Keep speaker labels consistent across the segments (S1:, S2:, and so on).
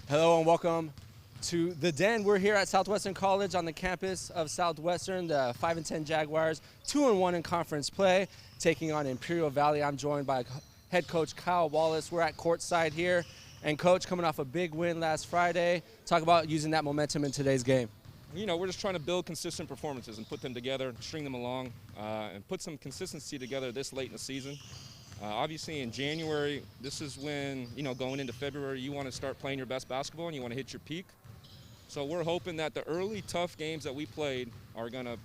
S1: Hello and welcome to The Den. We're here at Southwestern College on the campus of Southwestern, the 5-10 Jaguars, 2-1 in conference play, taking on Imperial Valley. I'm joined by head coach Kyle Wallace. We're at courtside here. And coach, coming off a big win last Friday, talk about using that momentum in today's game.
S2: You know, we're just trying to build consistent performances and put them together, string them along, and put some consistency together this late in the season. Obviously, in January, this is when, going into February, you want to start playing your best basketball and you want to hit your peak. So we're hoping that the early tough games that we played are going to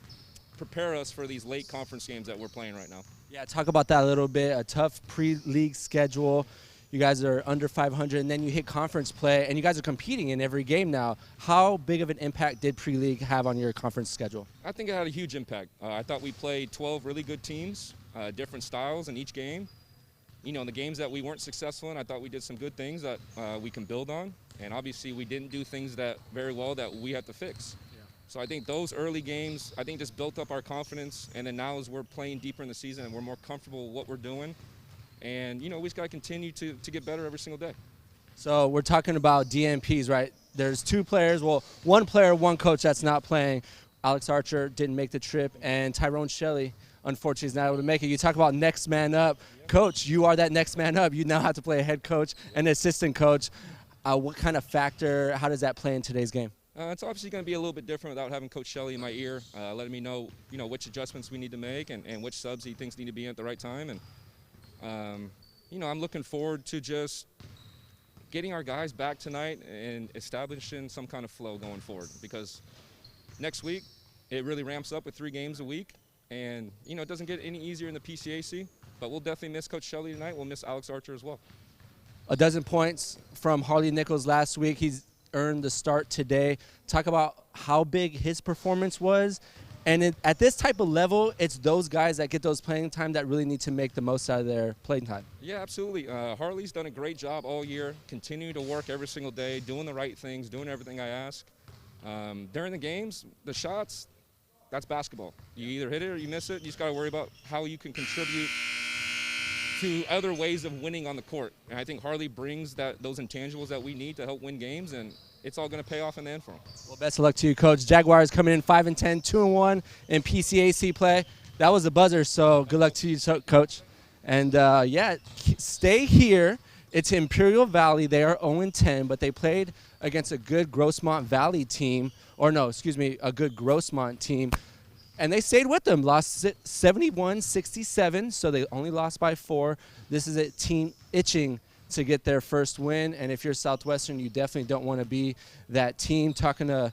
S2: prepare us for these late conference games that we're playing right now.
S1: Yeah, talk about that a little bit. A tough pre-league schedule. You guys are under 500, and then you hit conference play, and you guys are competing in every game now. How big of an impact did pre-league have on your conference schedule?
S2: I think it had a huge impact. I thought we played 12 really good teams, different styles in each game. In the games that we weren't successful in, I thought we did some good things that we can build on. And obviously, we didn't do things that very well that we had to fix. Yeah. So I think those early games, just built up our confidence. And then now as we're playing deeper in the season and we're more comfortable with what we're doing, and, we just got to continue to get better every single day.
S1: So we're talking about DNPs, right? There's two players. Well, one player, one coach that's not playing. Alex Archer didn't make the trip, and Tyrone Shelley, unfortunately, is not able to make it. You talk about next man up. Yep. Coach, you are that next man up. You now have to play a head coach and assistant coach. What kind of factor, how does that play in today's game?
S2: It's obviously going to be a little bit different without having Coach Shelley in my ear, letting me know, which adjustments we need to make and which subs he thinks need to be in at the right time. And I'm looking forward to just getting our guys back tonight and establishing some kind of flow going forward, because next week it really ramps up with 3 games a week, and it doesn't get any easier in the PCAC, but we'll definitely miss Coach Shelley tonight. We'll miss Alex Archer as well.
S1: 12 points from Harley Nichols last week. He's earned the start today. Talk about how big his performance was. And at this type of level, it's those guys that get those playing time that really need to make the most out of their playing time.
S2: Yeah, absolutely. Harley's done a great job all year, continuing to work every single day, doing the right things, doing everything I ask. During the games, the shots, that's basketball. You either hit it or you miss it. You just got to worry about how you can contribute to other ways of winning on the court. And I think Harley brings those intangibles that we need to help win games, and it's all going to pay off in the end for him.
S1: Well, best of luck to you, Coach. Jaguars coming in 5-10, 2-1 in PCAC play. That was a buzzer, so good luck to you, Coach. And, stay here. It's Imperial Valley. They are 0-10, but they played against a good Grossmont Valley team. A good Grossmont team. And they stayed with them, lost 71-67, so they only lost by 4. This is a team itching to get their first win, and if you're Southwestern, you definitely don't want to be that team. Talking to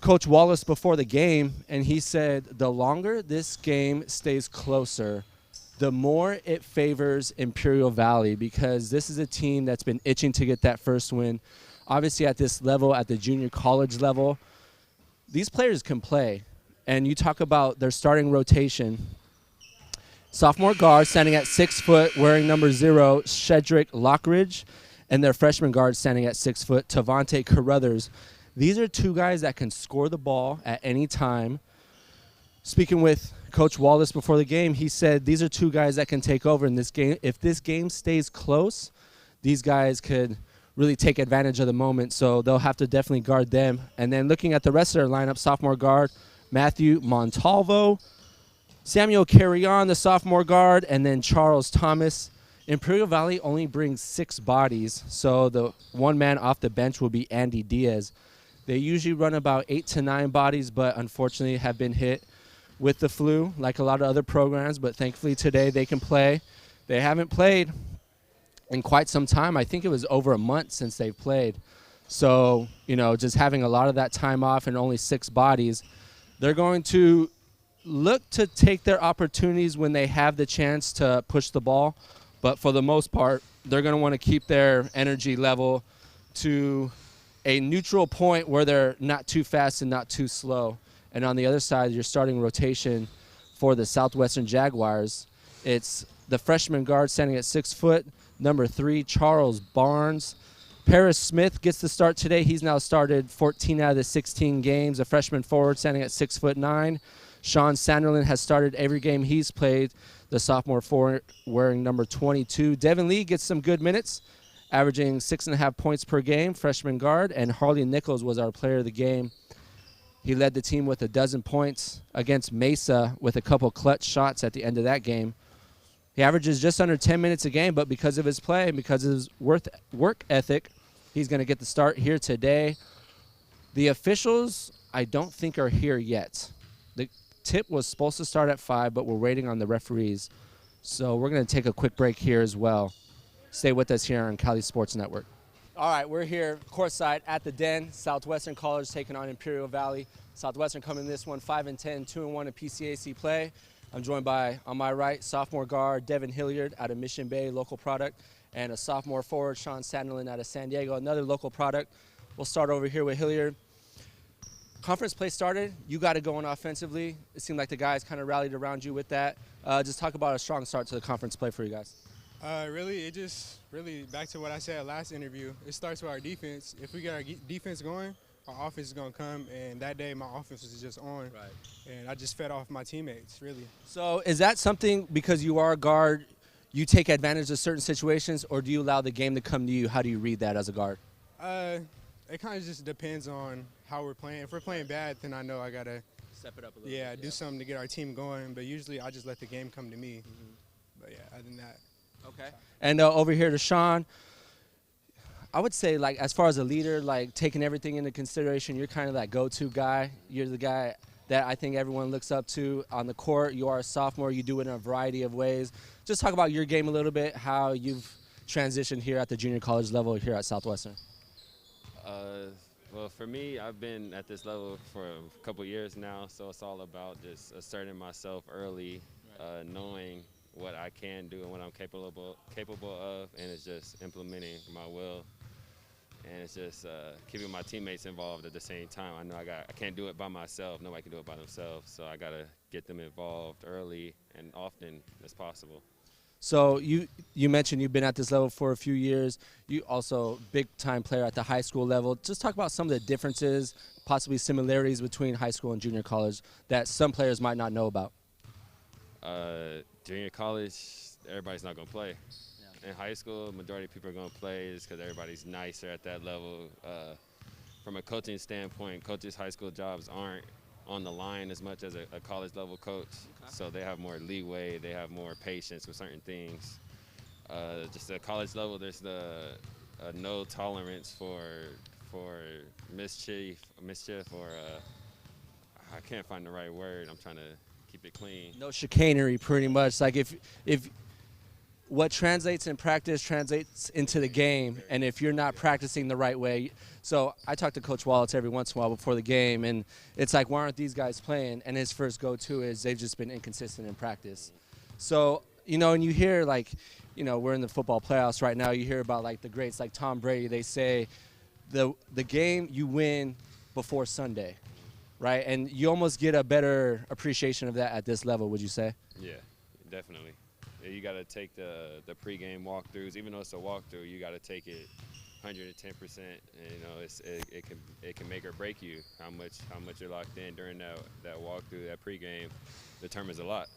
S1: Coach Wallace before the game, and he said the longer this game stays closer, the more it favors Imperial Valley, because this is a team that's been itching to get that first win. Obviously, at this level, at the junior college level, these players can play. And you talk about their starting rotation. Sophomore guard standing at 6 foot, wearing number 0, Shedrick Lockridge. And their freshman guard standing at 6 foot, Tavante Carruthers. These are 2 guys that can score the ball at any time. Speaking with Coach Wallace before the game, he said these are 2 guys that can take over in this game. If this game stays close, these guys could really take advantage of the moment. So they'll have to definitely guard them. And then looking at the rest of their lineup, sophomore guard, Matthew Montalvo, Samuel Carrion, the sophomore guard, and then Charles Thomas. Imperial Valley only brings 6 bodies, so the one man off the bench will be Andy Diaz. They usually run about 8 to 9 bodies, but unfortunately have been hit with the flu, like a lot of other programs, but thankfully today they can play. They haven't played in quite some time. I think it was over a month since they've played. So, just having a lot of that time off and only 6 bodies, they're going to look to take their opportunities when they have the chance to push the ball. But for the most part, they're going to want to keep their energy level to a neutral point where they're not too fast and not too slow. And on the other side, your starting rotation for the Southwestern Jaguars, it's the freshman guard standing at 6 foot, number 3, Charles Barnes. Paris Smith gets the start today. He's now started 14 out of the 16 games. A freshman forward standing at 6'9". Sean Sanderlin has started every game he's played. The sophomore forward wearing number 22. Devin Lee gets some good minutes averaging 6.5 points per game, freshman guard, and Harley Nichols was our player of the game. He led the team with 12 points against Mesa with a couple clutch shots at the end of that game. He averages just under 10 minutes a game, but because of his play and because of his work ethic, he's going to get the start here today. The officials, I don't think, are here yet. The tip was supposed to start at 5, but we're waiting on the referees. So we're going to take a quick break here as well. Stay with us here on Cali Sports Network. All right, we're here courtside at the Den. Southwestern College taking on Imperial Valley. Southwestern coming in this one 5-10, 2-1 in PCAC play. I'm joined by, on my right, sophomore guard Devin Hilliard out of Mission Bay, local product, and a sophomore forward, Sean Sandelin out of San Diego, another local product. We'll start over here with Hilliard. Conference play started. You got it going offensively. It seemed like the guys kind of rallied around you with that. Just talk about a strong start to the conference play for you guys.
S3: Really back to what I said last interview. It starts with our defense. If we get our defense going, our offense is going to come. And that day, my offense was just on. Right. And I just fed off my teammates, really.
S1: So is that something, because you are a guard, you take advantage of certain situations, or do you allow the game to come to you? How do you read that as a guard?
S3: It kind of just depends on how we're playing. If we're playing bad, then I know I got to
S1: step it up a little bit.
S3: Do something to get our team going. But usually I just let the game come to me.
S1: Mm-hmm.
S3: But, yeah, other than that.
S1: Okay. And over here to Sean, I would say, like, as far as a leader, like, taking everything into consideration, you're kind of that go-to guy. You're the guy that I think everyone looks up to on the court. You are a sophomore. You do it in a variety of ways. Just talk about your game a little bit, how you've transitioned here at the junior college level here at Southwestern.
S4: Well, for me, I've been at this level for a couple years now, so it's all about just asserting myself early, knowing what I can do and what I'm capable of, and it's just implementing my will, and it's just keeping my teammates involved at the same time. I know I can't do it by myself. Nobody can do it by themselves, so I got to get them involved early and often as possible.
S1: So you mentioned you've been at this level for a few years. You also big-time player at the high school level. Just talk about some of the differences, possibly similarities between high school and junior college that some players might not know about.
S4: Junior college, everybody's not going to play. Yeah. In high school, majority of people are going to play just because everybody's nicer at that level. From a coaching standpoint, coaches' high school jobs aren't on the line as much as a college level coach. Okay. So they have more leeway, they have more patience with certain things. Just at college level, there's the no tolerance for mischief, or I can't find the right word. I'm trying to keep it clean.
S1: No chicanery, pretty much. Like if what translates in practice translates into the game, and if you're not practicing the right way. So I talk to Coach Wallace every once in a while before the game, and it's like, why aren't these guys playing? And his first go-to is they've just been inconsistent in practice. So, and you hear, like, we're in the football playoffs right now. You hear about, like, the greats like Tom Brady. They say the game you win before Sunday, right? And you almost get a better appreciation of that at this level, would you say?
S4: Yeah, definitely. You got to take the pregame walkthroughs. Even though it's a walkthrough, you got to take it 110%. And, it can make or break you. How much you're locked in during that walkthrough, that pregame determines a lot.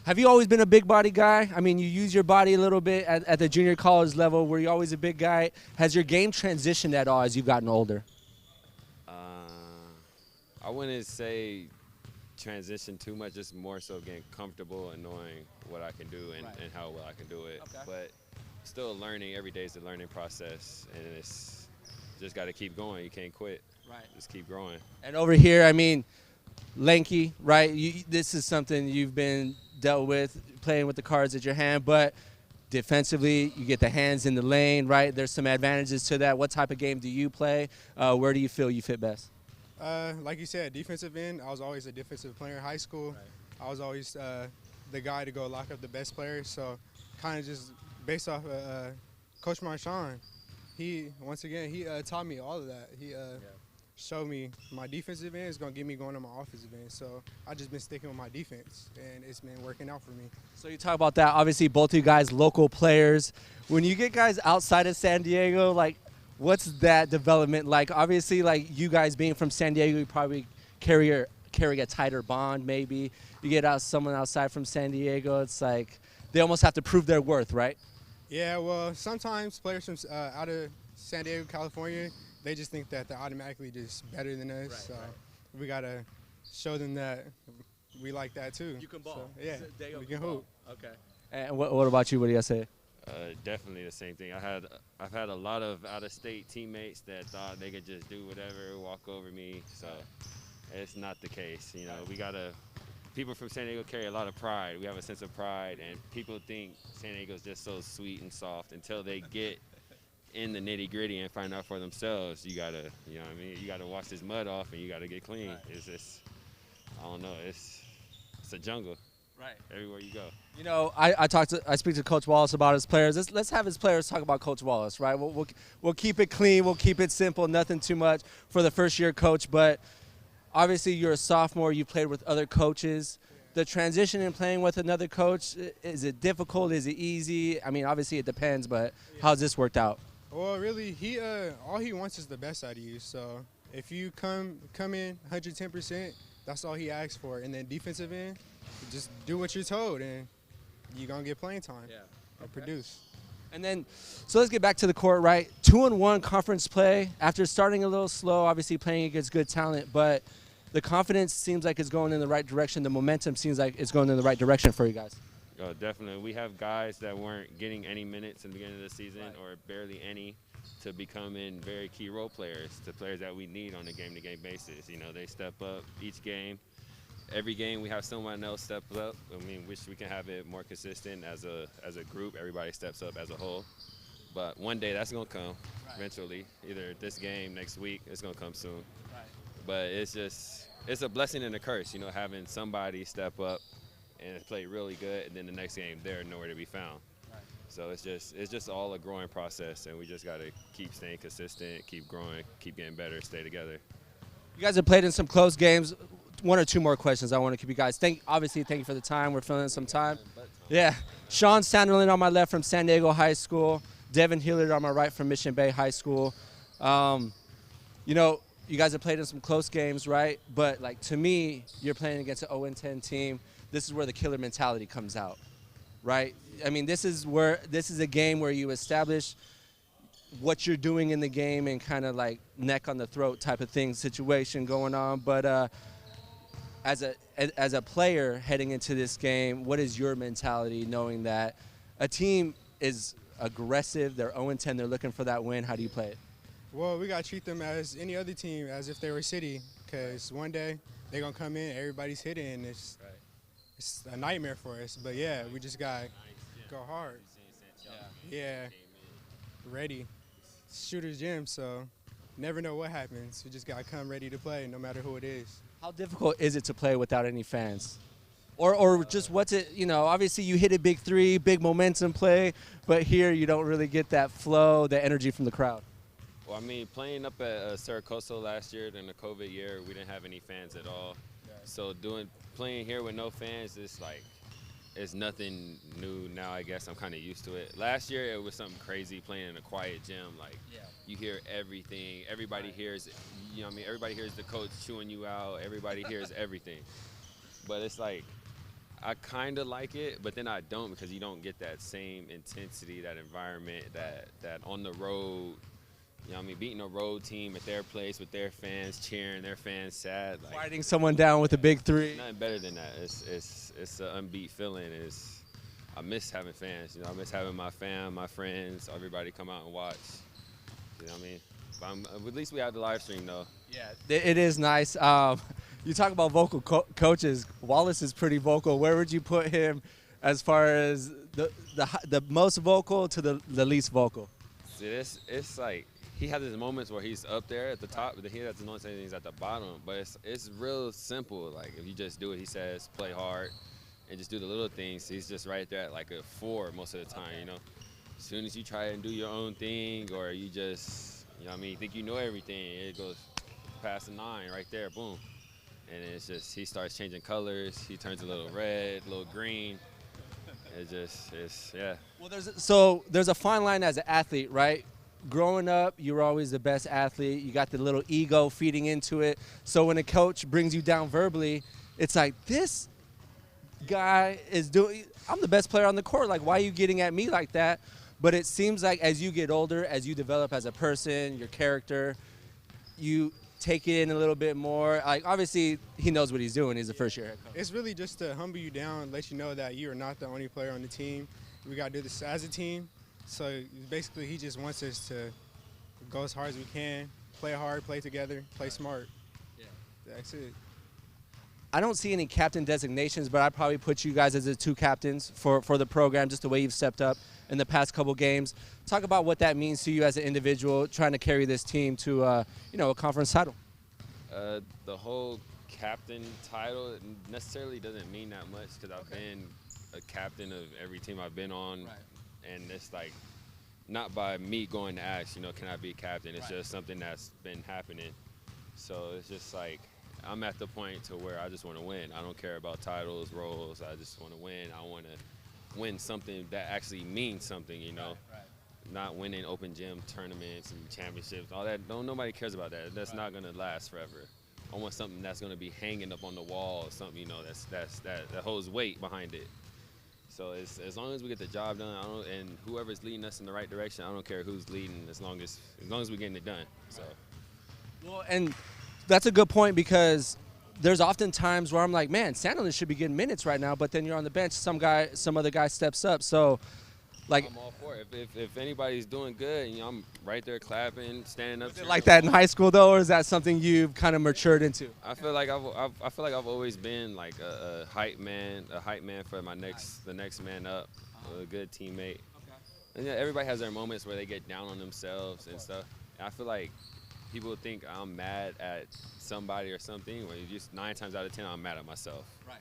S1: Have you always been a big body guy? I mean, you use your body a little bit at the junior college level. Were you always a big guy? Has your game transitioned at all as you've gotten older?
S4: I wouldn't say transition too much, just more so getting comfortable and knowing what I can do and how well I can do it. Okay. But still learning. Every day is a learning process, and it's just got to keep going. You can't quit. Right. Just keep growing.
S1: And over here, I mean, lanky, right? This is something you've been dealt with, playing with the cards at your hand, but defensively, you get the hands in the lane, right? There's some advantages to that. What type of game do you play? Where do you feel you fit best?
S3: Like you said, defensive end. I was always a defensive player in high school. Right. I was always the guy to go lock up the best players. So kind of just based off Coach Marshawn, he taught me all of that. He showed me my defensive end is going to get me going on my offensive end. So I just been sticking with my defense, and it's been working out for me.
S1: So you talk about that. Obviously, both of you guys local players. When you get guys outside of San Diego, like, what's that development like? Obviously, like, you guys being from San Diego, you probably carry a tighter bond maybe. You get someone outside from San Diego, it's like they almost have to prove their worth, right?
S3: Yeah, well, sometimes players from out of San Diego, California, they just think that they're automatically just better than us.
S1: Right,
S3: so
S1: right.
S3: we gotta show them that we like that too.
S1: You can ball.
S3: So, yeah,
S1: They
S3: we can hoop.
S1: Okay. And what about you? What do you say?
S4: Definitely the same thing. I've had a lot of out-of-state teammates that thought they could just do whatever, walk over me. So it's not the case. You know, people from San Diego carry a lot of pride. We have a sense of pride, and people think San Diego's just so sweet and soft until they get in the nitty-gritty and find out for themselves. You gotta, you know what I mean? You gotta wash this mud off, and you gotta get clean. Right. It's just, I don't know. It's a jungle.
S1: Right.
S4: Everywhere you go.
S1: You know, I speak to Coach Wallace about his players. Let's have his players talk about Coach Wallace, right? We'll keep it clean. We'll keep it simple. Nothing too much for the first-year coach. But obviously, you're a sophomore. You played with other coaches. The transition in playing with another coach, is it difficult? Is it easy? I mean, obviously it depends. But how's this worked out?
S3: Well, really, all he wants is the best out of you. So if you come in 110%, that's all he asks for. And then defensive end, just do what you're told, and you're going to get playing time and produce.
S1: And then, so let's get back to the court, right? 2-1 conference play. After starting a little slow, obviously playing against good talent, but the confidence seems like it's going in the right direction. The momentum seems like it's going in the right direction for you guys.
S4: Oh, definitely. We have guys that weren't getting any minutes in the beginning of the season or barely any to becoming very key role players, the players that we need on a game-to-game basis. You know, they step up each game. Every game we have someone else step up. I mean, wish we can have it more consistent as a group. Everybody steps up as a whole. But one day that's going to come eventually. Either this game, next week, it's going to come soon. Right. But it's a blessing and a curse, you know, having somebody step up and play really good, and then the next game they're nowhere to be found. Right. So it's just all a growing process, and we just got to keep staying consistent, keep growing, keep getting better, stay together.
S1: You guys have played in some close games. One or two more questions I want to keep you guys. Thank you for the time. We're filling in some time. Yeah. Sean Sanderlin on my left from San Diego High School. Devin Hillard on my right from Mission Bay High School. You know, you guys have played in some close games, right? But, like, to me, you're playing against an 0-10 team. This is where the killer mentality comes out, right? I mean, this is a game where you establish what you're doing in the game and kind of like neck on the throat type of thing situation going on. But as a player heading into this game, what is your mentality knowing that a team is aggressive, they're 0-10, they're looking for that win? How do you play it?
S3: Well, we got to treat them as any other team, as if they were City, because one day they're going to come in, everybody's hitting, and it's a nightmare for us. But, yeah, we just got to go hard. Yeah, ready. Shooter's gym, so never know what happens. We just got to come ready to play no matter who it is.
S1: How difficult is it to play without any fans? Or just what's it, you know, obviously you hit a big three, big momentum play, but here you don't really get that flow, the energy from the crowd.
S4: Well, I mean, playing up at Saracoso last year during the COVID year, we didn't have any fans at all. Right. So playing here with no fans is like, it's nothing new now, I guess. I'm kind of used to it. Last year, it was something crazy playing in a quiet gym. Like, you hear everything. Everybody hears, you know what I mean? Everybody hears the coach chewing you out. Everybody hears everything. But it's like, I kind of like it, but then I don't, because you don't get that same intensity, that environment, that on the road. You know what I mean? Beating a road team at their place with their fans cheering, their fans sad. Like,
S1: fighting someone down with a big three.
S4: Nothing better than that. It's an unbeat feeling. I miss having fans. You know, I miss having my fam, my friends, everybody come out and watch. You know what I mean? But at least we have the live stream, though.
S1: Yeah, it is nice. You talk about vocal coaches. Wallace is pretty vocal. Where would you put him as far as the most vocal to the least vocal?
S4: See, it's like, he has his moments where he's up there at the top, but he has his moments he's at the bottom. But it's real simple. Like, if you just do what he says, play hard, and just do the little things, he's just right there at like a 4 most of the time, you know. As soon as you try and do your own thing, or you just, you know what I mean, think you know everything, it goes past the 9 right there, boom. And it's just, he starts changing colors. He turns a little red, a little green. Yeah.
S1: Well, there's a fine line as an athlete, right? Growing up, you were always the best athlete. You got the little ego feeding into it. So when a coach brings you down verbally, it's like, this guy is I'm the best player on the court. Like, why are you getting at me like that? But it seems like as you get older, as you develop as a person, your character, you take it in a little bit more. Like, obviously, he knows what he's doing. He's a first-year head coach.
S3: It's really just to humble you down, let you know that you are not the only player on the team. We got to do this as a team. So basically, he just wants us to go as hard as we can, play hard, play together, play smart.
S1: Yeah.
S3: That's it.
S1: I don't see any captain designations, but I'd probably put you guys as the 2 captains for the program, just the way you've stepped up in the past couple games. Talk about what that means to you as an individual trying to carry this team to a conference title.
S4: The whole captain title necessarily doesn't mean that much because I've been a captain of every team I've been on, and it's like not by me going to ask, can I be a captain? It's just something that's been happening. So it's just like I'm at the point to where I just want to win. I don't care about titles, roles. I just want to win. I want to win something that actually means something, Not winning open gym tournaments and championships, all that. Nobody cares about that. That's not gonna last forever. I want something that's gonna be hanging up on the wall, something that holds weight behind it. So as long as we get the job done, and whoever's leading us in the right direction, I don't care who's leading, as long as we're getting it done. So.
S1: Well, and that's a good point because there's often times where I'm like, man, Sanderlin should be getting minutes right now, but then you're on the bench, some other guy steps up. So, like,
S4: I'm all for it. If anybody's doing good, I'm right there clapping, standing up.
S1: Was it like that in high school though, or is that something you've kind of matured into?
S4: I feel like I've always been like a hype man for the next man up, a good teammate. And everybody has their moments where they get down on themselves and stuff. And I feel like people think I'm mad at somebody or something, when just 9 times out of 10 I'm mad at myself. Right.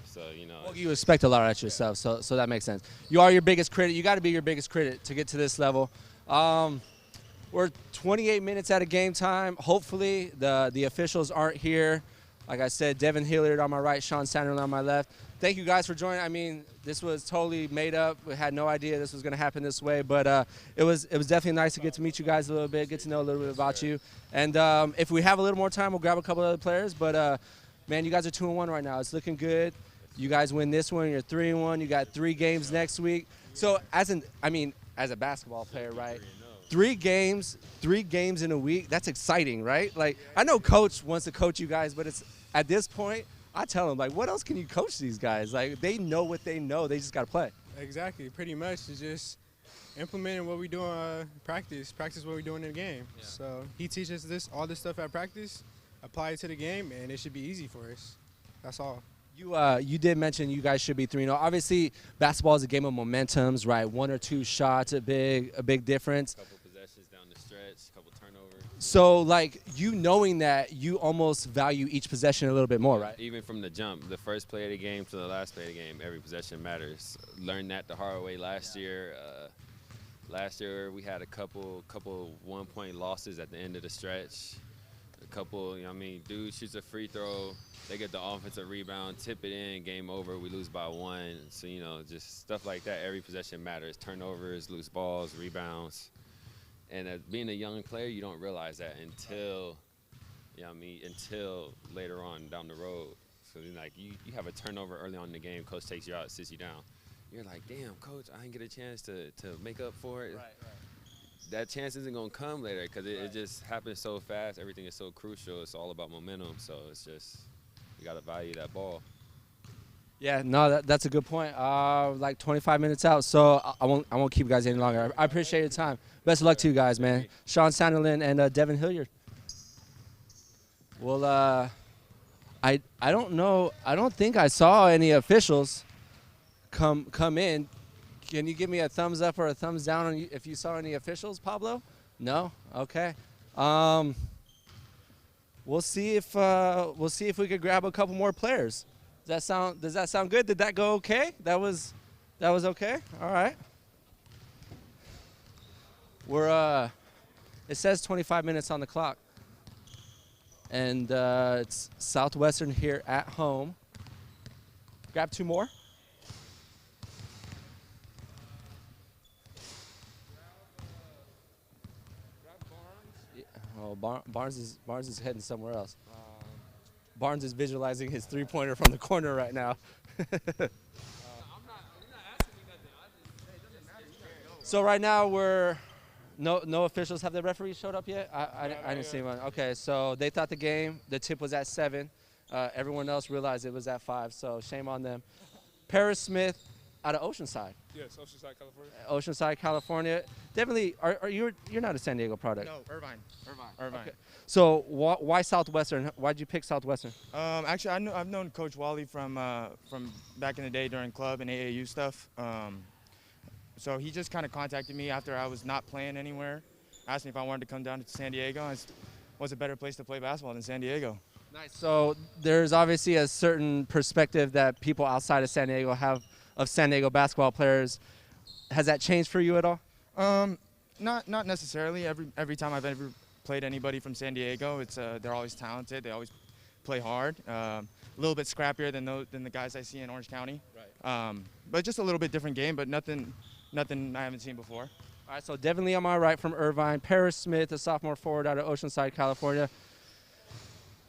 S4: So,
S1: Well, you expect a lot at yourself, so that makes sense. You are your biggest critic. You got to be your biggest critic to get to this level. We're 28 minutes out of game time. Hopefully the officials aren't here. Like I said, Devin Hilliard on my right, Sean Sanderlin on my left. Thank you guys for joining. I mean, this was totally made up. We had no idea this was going to happen this way, but it was definitely nice to get to meet you guys a little bit, get to know a little bit about you. And if we have a little more time, we'll grab a couple other players. But, man, you guys are 2-1 right now. It's looking good. You guys win this one, you're 3-1. You got 3 games next week. So as a basketball player, right? 3 games in a week, that's exciting, right? Like, I know Coach wants to coach you guys, but it's at this point, I tell them, like, what else can you coach these guys? Like, they know what they know. They just got to play.
S3: Exactly. Pretty much it's just implementing what we do in practice what we're doing in the game. Yeah. So he teaches all this stuff at practice, apply it to the game, and it should be easy for us. That's all.
S1: You did mention you guys should be 3-0. Obviously, basketball is a game of momentums, right? 1 or 2 shots, a big difference.
S4: A couple possessions down the stretch, a couple turnovers.
S1: So, like, knowing that, you almost value each possession a little bit more, right?
S4: Even from the jump, the first play of the game to the last play of the game, every possession matters. Learned that the hard way last year. Last year we had a couple 1-point losses at the end of the stretch. A couple, dude shoots a free throw, they get the offensive rebound, tip it in, game over, we lose by 1. So, just stuff like that. Every possession matters. Turnovers, loose balls, rebounds. And being a young player, you don't realize that until later on down the road. So then, like, you have a turnover early on in the game, coach takes you out, sits you down. You're like, damn, coach, I didn't get a chance to make up for it. Right. That chance isn't going to come later because it just happens so fast. Everything is so crucial. It's all about momentum. So it's just, you got to value that ball.
S1: Yeah, no, that's a good point. Like 25 minutes out, so I won't keep you guys any longer. I appreciate your time. Best of luck to you guys, man. Sean Sanderlin and Devin Hilliard. Well, I don't know. I don't think I saw any officials come in. Can you give me a thumbs up or a thumbs down on if you saw any officials, Pablo? No? Okay. We'll see if we could grab a couple more players. Does that sound good? Did that go okay? That was okay? All right. It says 25 minutes on the clock. And it's Southwestern here at home. Grab 2 more. Oh, Barnes is heading somewhere else. Barnes is visualizing his 3-pointer from the corner right now. So right now we're no officials. Have the referees showed up yet? I didn't see one. Okay, so they thought the tip was at 7. Everyone else realized it was at 5. So shame on them. Paris Smith out of Oceanside.
S5: Yes, Oceanside, California.
S1: Oceanside, California. Definitely. You're not a San Diego product?
S6: No, Irvine.
S1: Okay. So why Southwestern? Why'd you pick Southwestern?
S6: Actually, I've known Coach Wally from back in the day during club and AAU stuff. So he just kind of contacted me after I was not playing anywhere, asked me if I wanted to come down to San Diego. And what's a better place to play basketball than San Diego?
S1: Nice. So there's obviously a certain perspective that people outside of San Diego have of San Diego basketball players. Has that changed for you at all?
S6: Not necessarily. Every time I've ever played anybody from San Diego, they're always talented. They always play hard. A little bit scrappier than the guys I see in Orange County. Right. But just a little bit different game, but nothing I haven't seen before.
S1: All right, so definitely on my right from Irvine, Paris Smith, a sophomore forward out of Oceanside, California.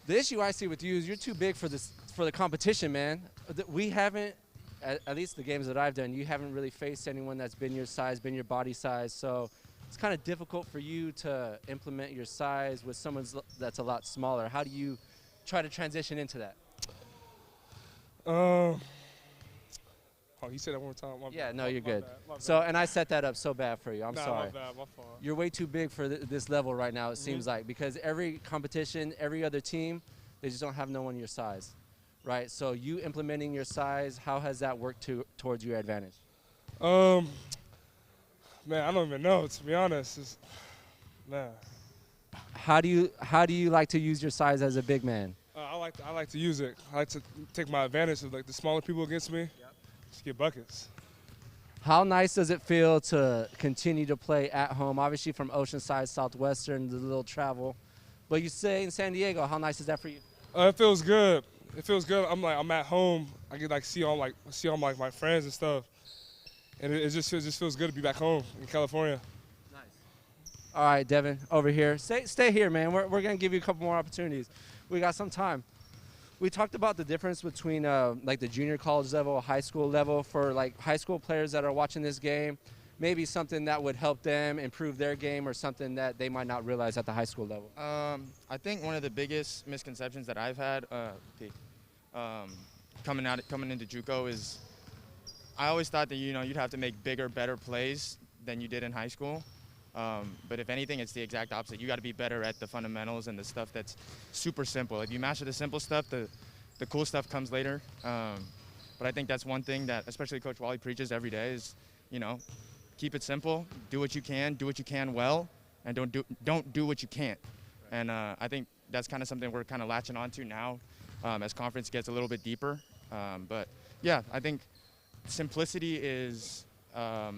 S1: The issue I see with you is you're too big for the competition, man. We haven't, at least the games that I've done, you haven't really faced anyone that's been your size, been your body size. So it's kind of difficult for you to implement your size with someone that's a lot smaller. How do you try to transition into that?
S5: Oh, you said that one more time.
S1: Yeah, no, you're good. So, and I set that up so bad for you. I'm sorry.
S5: My bad, my fault.
S1: You're way too big for this level right now, it seems like, because every competition, every other team, they just don't have no one your size, right? So you implementing your size, how has that worked towards your advantage?
S5: Man, I don't even know, to be honest. Man.
S1: How do you like to use your size as a big man?
S5: I like to use it. I like to take my advantage of like the smaller people against me. Yep. Just get buckets.
S1: How nice does it feel to continue to play at home? Obviously from Oceanside, Southwestern, the little travel. But you say in San Diego, how nice is that for you?
S5: It feels good. It feels good. I'm at home. I get see all my friends and stuff. And it just feels good to be back home in California.
S1: Nice. All right, Devin, over here. Stay here, man. We're going to give you a couple more opportunities. We got some time. We talked about the difference between like the junior college level, high school level. For like high school players that are watching this game, maybe something that would help them improve their game or something that they might not realize at the high school level.
S6: I think one of the biggest misconceptions that I've had coming into JUCO is I always thought that you'd have to make bigger, better plays than you did in high school. But if anything, it's the exact opposite. You got to be better at the fundamentals and the stuff that's super simple. If you master the simple stuff, the cool stuff comes later. But I think that's one thing that especially Coach Wally preaches every day is, keep it simple, do what you can well, and don't do what you can't. And I think that's kind of something we're kind of latching onto now as conference gets a little bit deeper. But yeah, I think simplicity is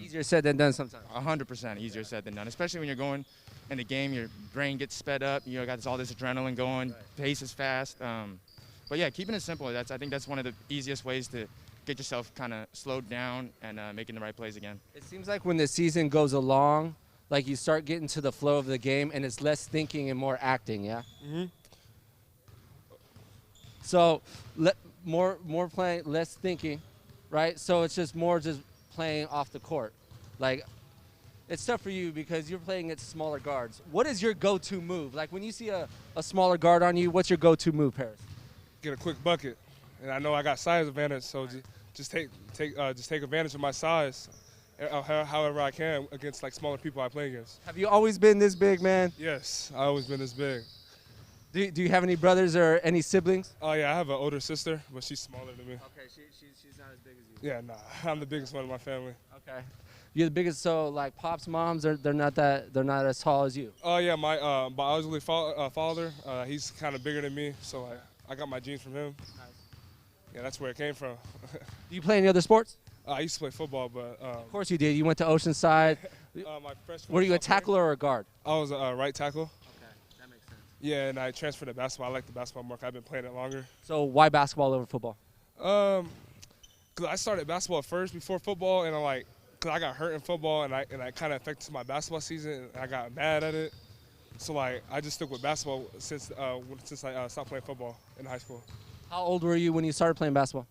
S1: easier said than done sometimes.
S6: 100% easier said than done, especially when you're going in the game, your brain gets sped up, got all this adrenaline going, right. Pace is fast. But yeah, keeping it simple, I think that's one of the easiest ways to get yourself kind of slowed down and making the right plays again.
S1: It seems like when the season goes along, like you start getting to the flow of the game and it's less thinking and more acting, yeah? Mm-hmm. So more playing, less thinking, right? So it's just more playing off the court. Like, it's tough for you because you're playing at smaller guards. What is your go-to move? Like, when you see a smaller guard on you, what's your go-to move, Paris?
S5: Get a quick bucket. And I know I got size advantage, so just take advantage of my size however I can against, like, smaller people I play against.
S1: Have you always been this big, man?
S5: Yes, I've always been this big.
S1: Do you have any brothers or any siblings?
S5: Oh, yeah, I have an older sister, but she's smaller than me.
S1: Okay, she's not as big as you.
S5: Yeah, nah, I'm the biggest one in my family.
S1: Okay. You're the biggest, so like pops, moms, they're not as tall as you.
S5: Oh yeah, my biological father, he's kind of bigger than me, so I got my genes from him. Nice. Yeah, that's where it came from.
S1: Do you play any other sports?
S5: I used to play football, but
S1: of course you did. You went to Oceanside.
S5: My freshman.
S1: Were you a tackler or a guard?
S5: I was a right tackle.
S1: Okay, that makes sense.
S5: Yeah, and I transferred to basketball. I like the basketball more. I've been playing it longer.
S1: So why basketball over football?
S5: Cause I started basketball first before football, and cause I got hurt in football, and I kind of affected my basketball season, and I got mad at it. So I just stuck with basketball since I stopped playing football in high school.
S1: How old were you when you started playing basketball?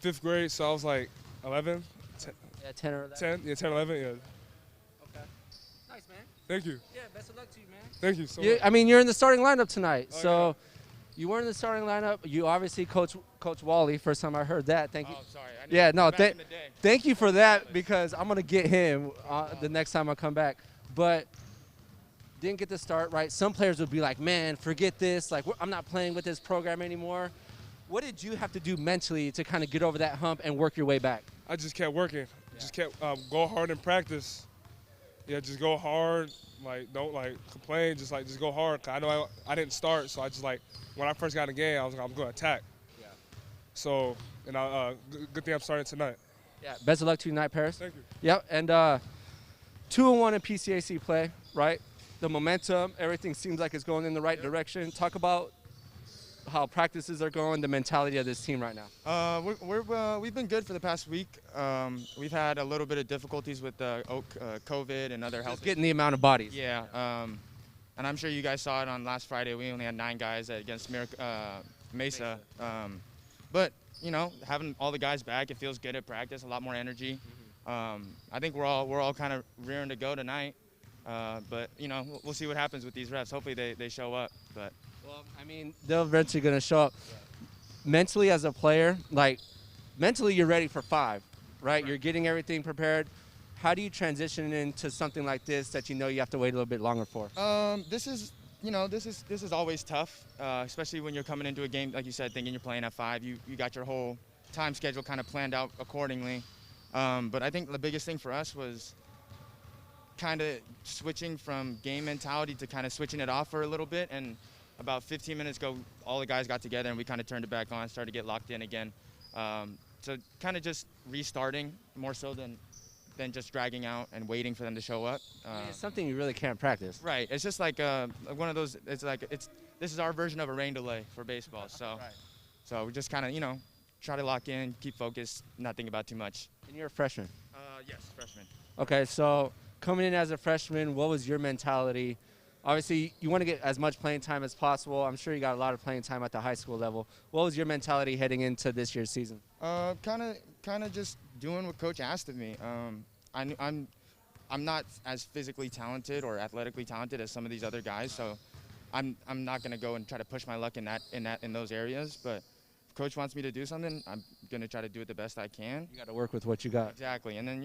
S5: 5th grade, so I was like 11.
S1: 10 or 11.
S5: 10, 11, yeah.
S1: Congrats, man.
S5: Thank you.
S1: Yeah, best of luck to you, man.
S5: Thank you so much.
S1: I mean, you're in the starting lineup tonight.
S5: Oh,
S1: so
S5: yeah.
S1: you were in the starting lineup. You obviously Coach Wally. First time I heard that. Thank you.
S6: Oh, sorry.
S1: Yeah, no,
S6: back in the day.
S1: thank you for that because I'm going to get him the next time I come back. But didn't get the start right. Some players would be like, man, forget this. Like, I'm not playing with this program anymore. What did you have to do mentally to kind of get over that hump and work your way back?
S5: I just kept working. Just kept go hard in practice. Yeah, just go hard. Like, don't complain. Just go hard. 'Cause I know I didn't start, so I just when I first got in the game, I was going to attack.
S1: Yeah.
S5: So, and good thing I'm starting tonight.
S1: Yeah. Best of luck to you tonight, Paris.
S5: Thank you.
S1: Yep. And 2-1 in PCAC play, right? The momentum, everything seems like it's going in the right direction. Talk about how practices are going, the mentality of this team right now.
S6: We've been good for the past week. We've had a little bit of difficulties with COVID and other health.
S1: Just getting the amount of bodies.
S6: Yeah, and I'm sure you guys saw it on last Friday. We only had 9 guys against Mesa. But you know, having all the guys back, it feels good at practice. A lot more energy. I think we're all kind of rearing to go tonight. But you know, we'll see what happens with these reps. Hopefully they show up. But
S1: Well, I mean, they're eventually going to show up. Mentally as a player, mentally you're ready for 5, right? You're getting everything prepared. How do you transition into something like this that you know you have to wait a little bit longer for?
S6: This is always tough, especially when you're coming into a game, like you said, thinking you're playing at 5. You got your whole time schedule kind of planned out accordingly. But I think the biggest thing for us was kind of switching from game mentality to kind of switching it off for a little bit. And about 15 minutes ago, all the guys got together and we kind of turned it back on, started to get locked in again. So kind of just restarting more so than just dragging out and waiting for them to show up.
S1: It's something you really can't practice.
S6: Right. It's just like one of those. This is our version of a rain delay for baseball. So, so we just kind of try to lock in, keep focused, not think about too much.
S1: And you're a freshman.
S6: Yes, freshman.
S1: Okay, so coming in as a freshman, what was your mentality? Obviously, you want to get as much playing time as possible. I'm sure you got a lot of playing time at the high school level. What was your mentality heading into this year's season?
S6: Kind of just doing what Coach asked of me. I'm not as physically talented or athletically talented as some of these other guys, so I'm not gonna go and try to push my luck in those areas. But if Coach wants me to do something, I'm gonna try to do it the best I can.
S1: You got to work with what you got.
S6: Exactly, and then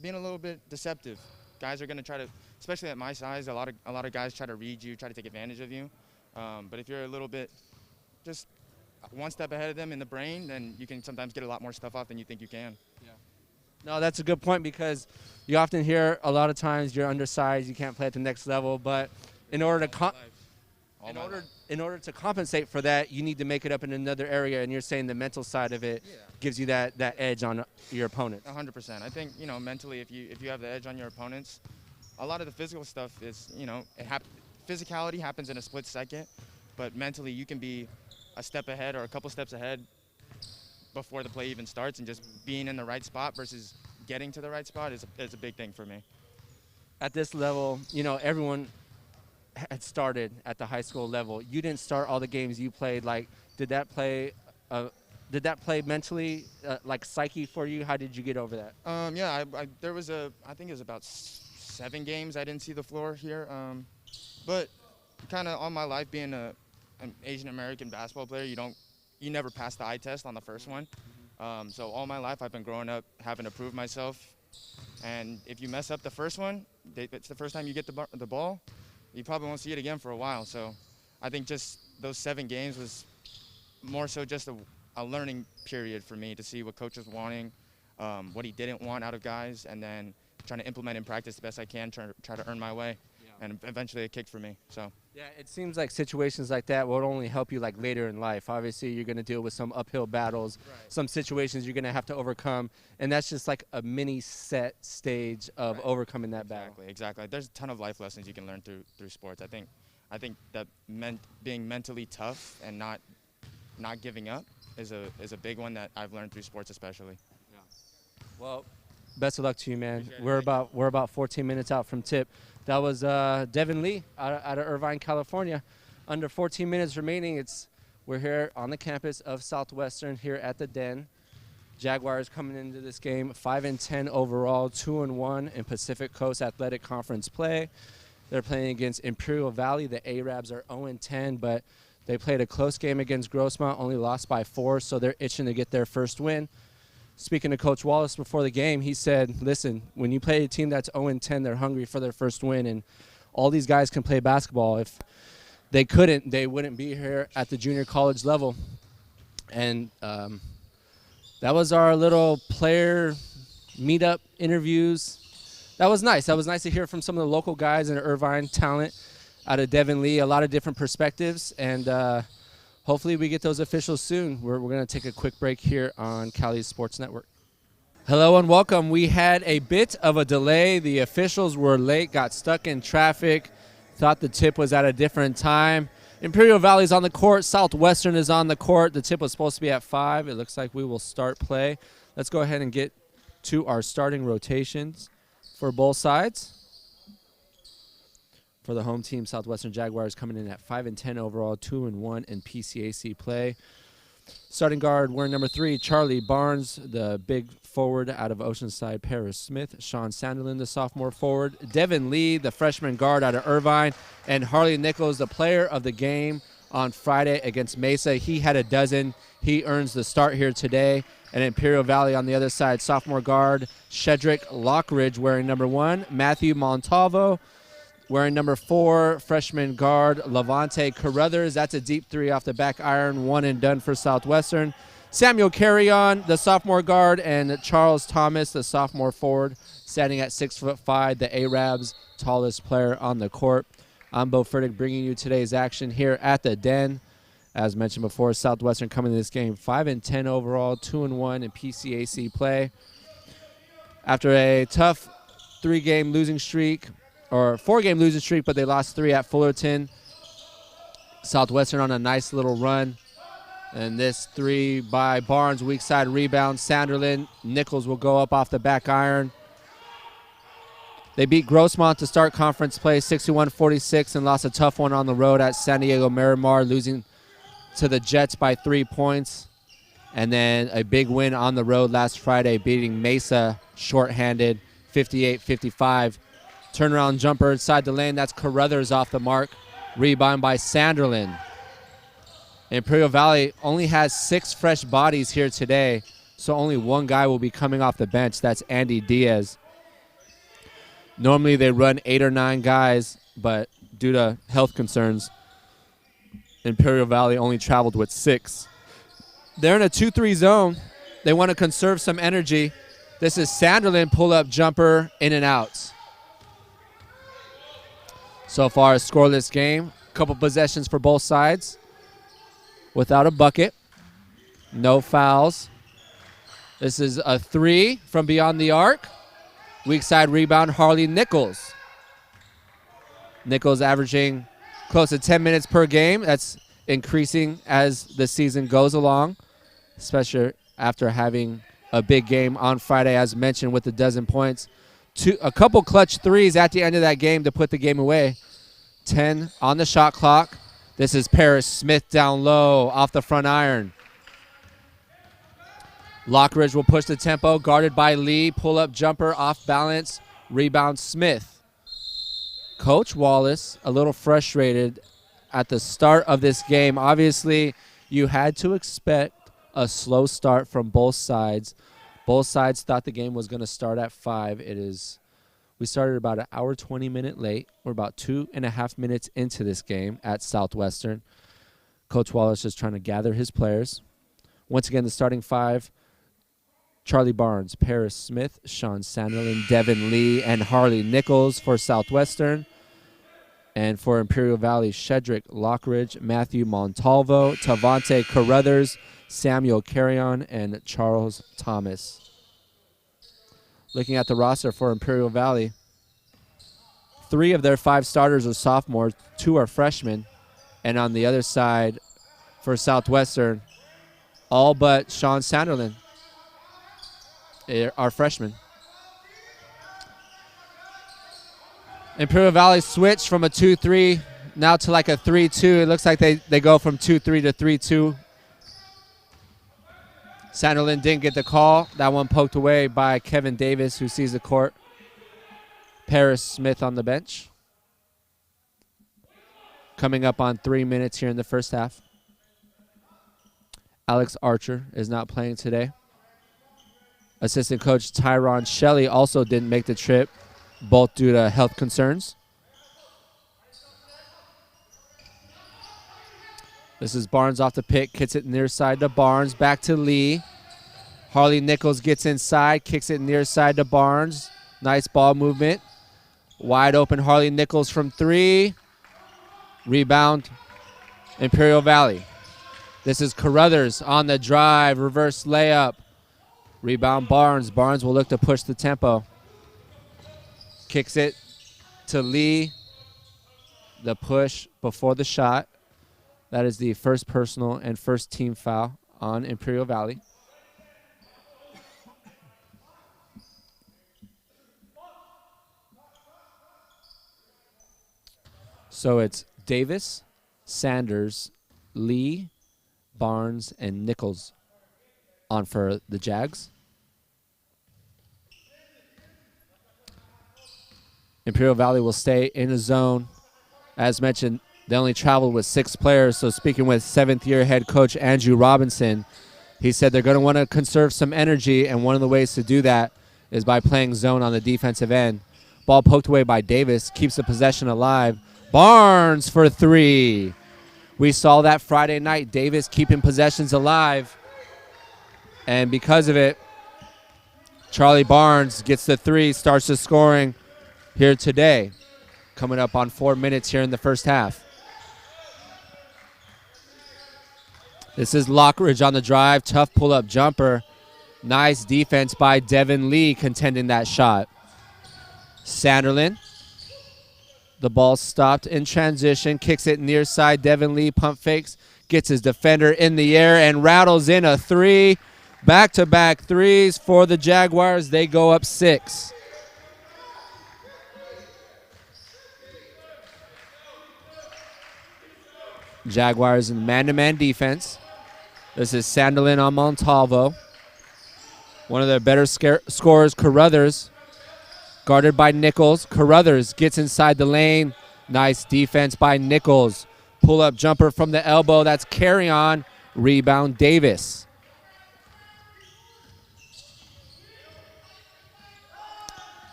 S6: being a little bit deceptive. Guys are gonna try to, especially at my size, a lot of guys try to read you, try to take advantage of you. But if you're a little bit just one step ahead of them in the brain, then you can sometimes get a lot more stuff off than you think you can.
S1: Yeah. No, that's a good point because you often hear a lot of times you're undersized, you can't play at the next level, but in order to compensate for that, you need to make it up in another area, and you're saying the mental side of it gives you that edge on your opponents.
S6: 100%. I think mentally, if you have the edge on your opponents, a lot of the physical stuff is physicality happens in a split second, but mentally you can be a step ahead or a couple steps ahead before the play even starts, and just being in the right spot versus getting to the right spot is a big thing for me.
S1: At this level, everyone had started at the high school level. You didn't start all the games you played. Did that play mentally, psyche for you? How did you get over that?
S6: Yeah, I think it was about 7 games I didn't see the floor here. But kind of all my life being an Asian American basketball player, you never pass the eye test on the first one. So all my life I've been growing up having to prove myself. And if you mess up the first one, it's the first time you get the ball, you probably won't see it again for a while. So I think just those 7 games was more so just a learning period for me to see what Coach was wanting, what he didn't want out of guys, and then trying to implement in practice the best I can, try to earn my way. And eventually it kicked for me. So
S1: yeah, it seems like situations like that will only help you later in life. Obviously, you're going to deal with some uphill battles, some situations you're going to have to overcome, and that's just a mini set stage of overcoming that battle.
S6: Exactly. There's a ton of life lessons you can learn through sports. I think that being mentally tough and not giving up is a big one that I've learned through sports, especially.
S1: Yeah. Well, best of luck to you, man. We're about 14 minutes out from tip. That was Devin Lee out of Irvine, California. Under 14 minutes remaining. We're here on the campus of Southwestern here at the Den. Jaguars coming into this game 5-10 overall, 2-1 in Pacific Coast Athletic Conference play. They're playing against Imperial Valley. The Arabs are 0-10, but they played a close game against Grossmont, only lost by 4, so they're itching to get their first win. Speaking to Coach Wallace before the game, he said, listen, when you play a team that's 0-10, they're hungry for their first win, and all these guys can play basketball. If they couldn't, they wouldn't be here at the junior college level. And that was our little player meetup interviews. That was nice. That was nice to hear from some of the local guys in Irvine talent out of Devin Lee, a lot of different perspectives. And hopefully we get those officials soon. We're going to take a quick break here on Cali's Sports Network. Hello and welcome. We had a bit of a delay. The officials were late, got stuck in traffic, thought the tip was at a different time. Imperial Valley's on the court. Southwestern is on the court. The tip was supposed to be at 5. It looks like we will start play. Let's go ahead and get to our starting rotations for both sides. For the home team, Southwestern Jaguars coming in at 5-10 overall, 2-1 in PCAC play. Starting guard, wearing number 3, Charlie Barnes, the big forward out of Oceanside, Paris Smith. Sean Sanderlin, the sophomore forward. Devin Lee, the freshman guard out of Irvine. And Harley Nichols, the player of the game on Friday against Mesa. He had a dozen. He earns the start here today. And Imperial Valley on the other side, sophomore guard, Shedrick Lockridge, wearing number 1. Matthew Montalvo, wearing number 4, freshman guard Levante Carruthers. That's a deep 3 off the back iron, 1 and done for Southwestern. Samuel Carrion, the sophomore guard, and Charles Thomas, the sophomore forward, standing at 6'5", the Arabs' tallest player on the court. I'm Bo Furtick bringing you today's action here at the Den. As mentioned before, Southwestern coming to this game 5-10 overall, 2-1 in PCAC play. After a tough 3-game losing streak, or 4-game losing streak, but they lost 3 at Fullerton. Southwestern on a nice little run. And this 3 by Barnes, weak side rebound. Sanderlin, Nichols will go up off the back iron. They beat Grossmont to start conference play 61-46 and lost a tough one on the road at San Diego Miramar, losing to the Jets by 3 points. And then a big win on the road last Friday, beating Mesa shorthanded 58-55. Turnaround jumper inside the lane. That's Carruthers off the mark. Rebound by Sanderlin. Imperial Valley only has 6 fresh bodies here today, so only 1 guy will be coming off the bench. That's Andy Diaz. Normally they run 8 or 9 guys, but due to health concerns, Imperial Valley only traveled with 6. They're in a 2-3 zone. They want to conserve some energy. This is Sanderlin, pull-up jumper, in and out. So far, a scoreless game. Couple possessions for both sides. Without a bucket. No fouls. This is a 3 from beyond the arc. Weak side rebound, Harley Nichols. Nichols averaging close to 10 minutes per game. That's increasing as the season goes along, especially after having a big game on Friday, as mentioned, with a dozen points. A couple clutch 3s at the end of that game to put the game away. 10 on the shot clock. This is Paris Smith down low off the front iron. Lockridge will push the tempo, guarded by Lee. Pull-up jumper off balance. Rebound Smith. Coach Wallace a little frustrated at the start of this game. Obviously, you had to expect a slow start from both sides. Both sides thought the game was going to start at 5. We started about an hour, 20-minute late. We're about 2.5 minutes into this game at Southwestern. Coach Wallace is trying to gather his players. Once again, the starting 5, Charlie Barnes, Paris Smith, Sean Sanderlin, Devin Lee, and Harley Nichols for Southwestern. And for Imperial Valley, Shedrick Lockridge, Matthew Montalvo, Tavante Carruthers, Samuel Carrion, and Charles Thomas. Looking at the roster for Imperial Valley, 3 of their 5 starters are sophomores, 2 are freshmen. And on the other side for Southwestern, all but Sean Sanderlin are freshmen. Imperial Valley switched from a 2-3 now to like a 3-2. It looks like they go from 2-3 to 3-2. Sanderlin didn't get the call. That one poked away by Kevin Davis, who sees the court. Paris Smith on the bench. Coming up on 3 minutes here in the first half. Alex Archer is not playing today. Assistant coach Tyron Shelley also didn't make the trip, both due to health concerns. This is Barnes off the pick, kicks it near side to Barnes, back to Lee. Harley Nichols gets inside, kicks it near side to Barnes. Nice ball movement. Wide open Harley Nichols from 3. Rebound, Imperial Valley. This is Carruthers on the drive, reverse layup. Rebound Barnes. Barnes will look to push the tempo. Kicks it to Lee. The push before the shot. That is the first personal and first team foul on Imperial Valley. So it's Davis, Sanders, Lee, Barnes, and Nichols on for the Jags. Imperial Valley will stay in the zone. As mentioned, they only traveled with 6 players, so speaking with 7th-year head coach Andrew Robinson, he said they're going to want to conserve some energy, and one of the ways to do that is by playing zone on the defensive end. Ball poked away by Davis, keeps the possession alive. Barnes for 3. We saw that Friday night, Davis keeping possessions alive, and because of it, Charlie Barnes gets the 3, starts the scoring here today, coming up on 4 minutes here in the first half. This is Lockridge on the drive. Tough pull-up jumper. Nice defense by Devin Lee contending that shot. Sanderlin. The ball stopped in transition. Kicks it near side. Devin Lee pump fakes. Gets his defender in the air and rattles in a 3. Back-to-back 3s for the Jaguars. They go up 6. Jaguars in man-to-man defense. This is Sanderlin on Montalvo. One of their better scorers, Carruthers, guarded by Nichols. Carruthers gets inside the lane. Nice defense by Nichols. Pull-up jumper from the elbow. That's carry on. Rebound Davis.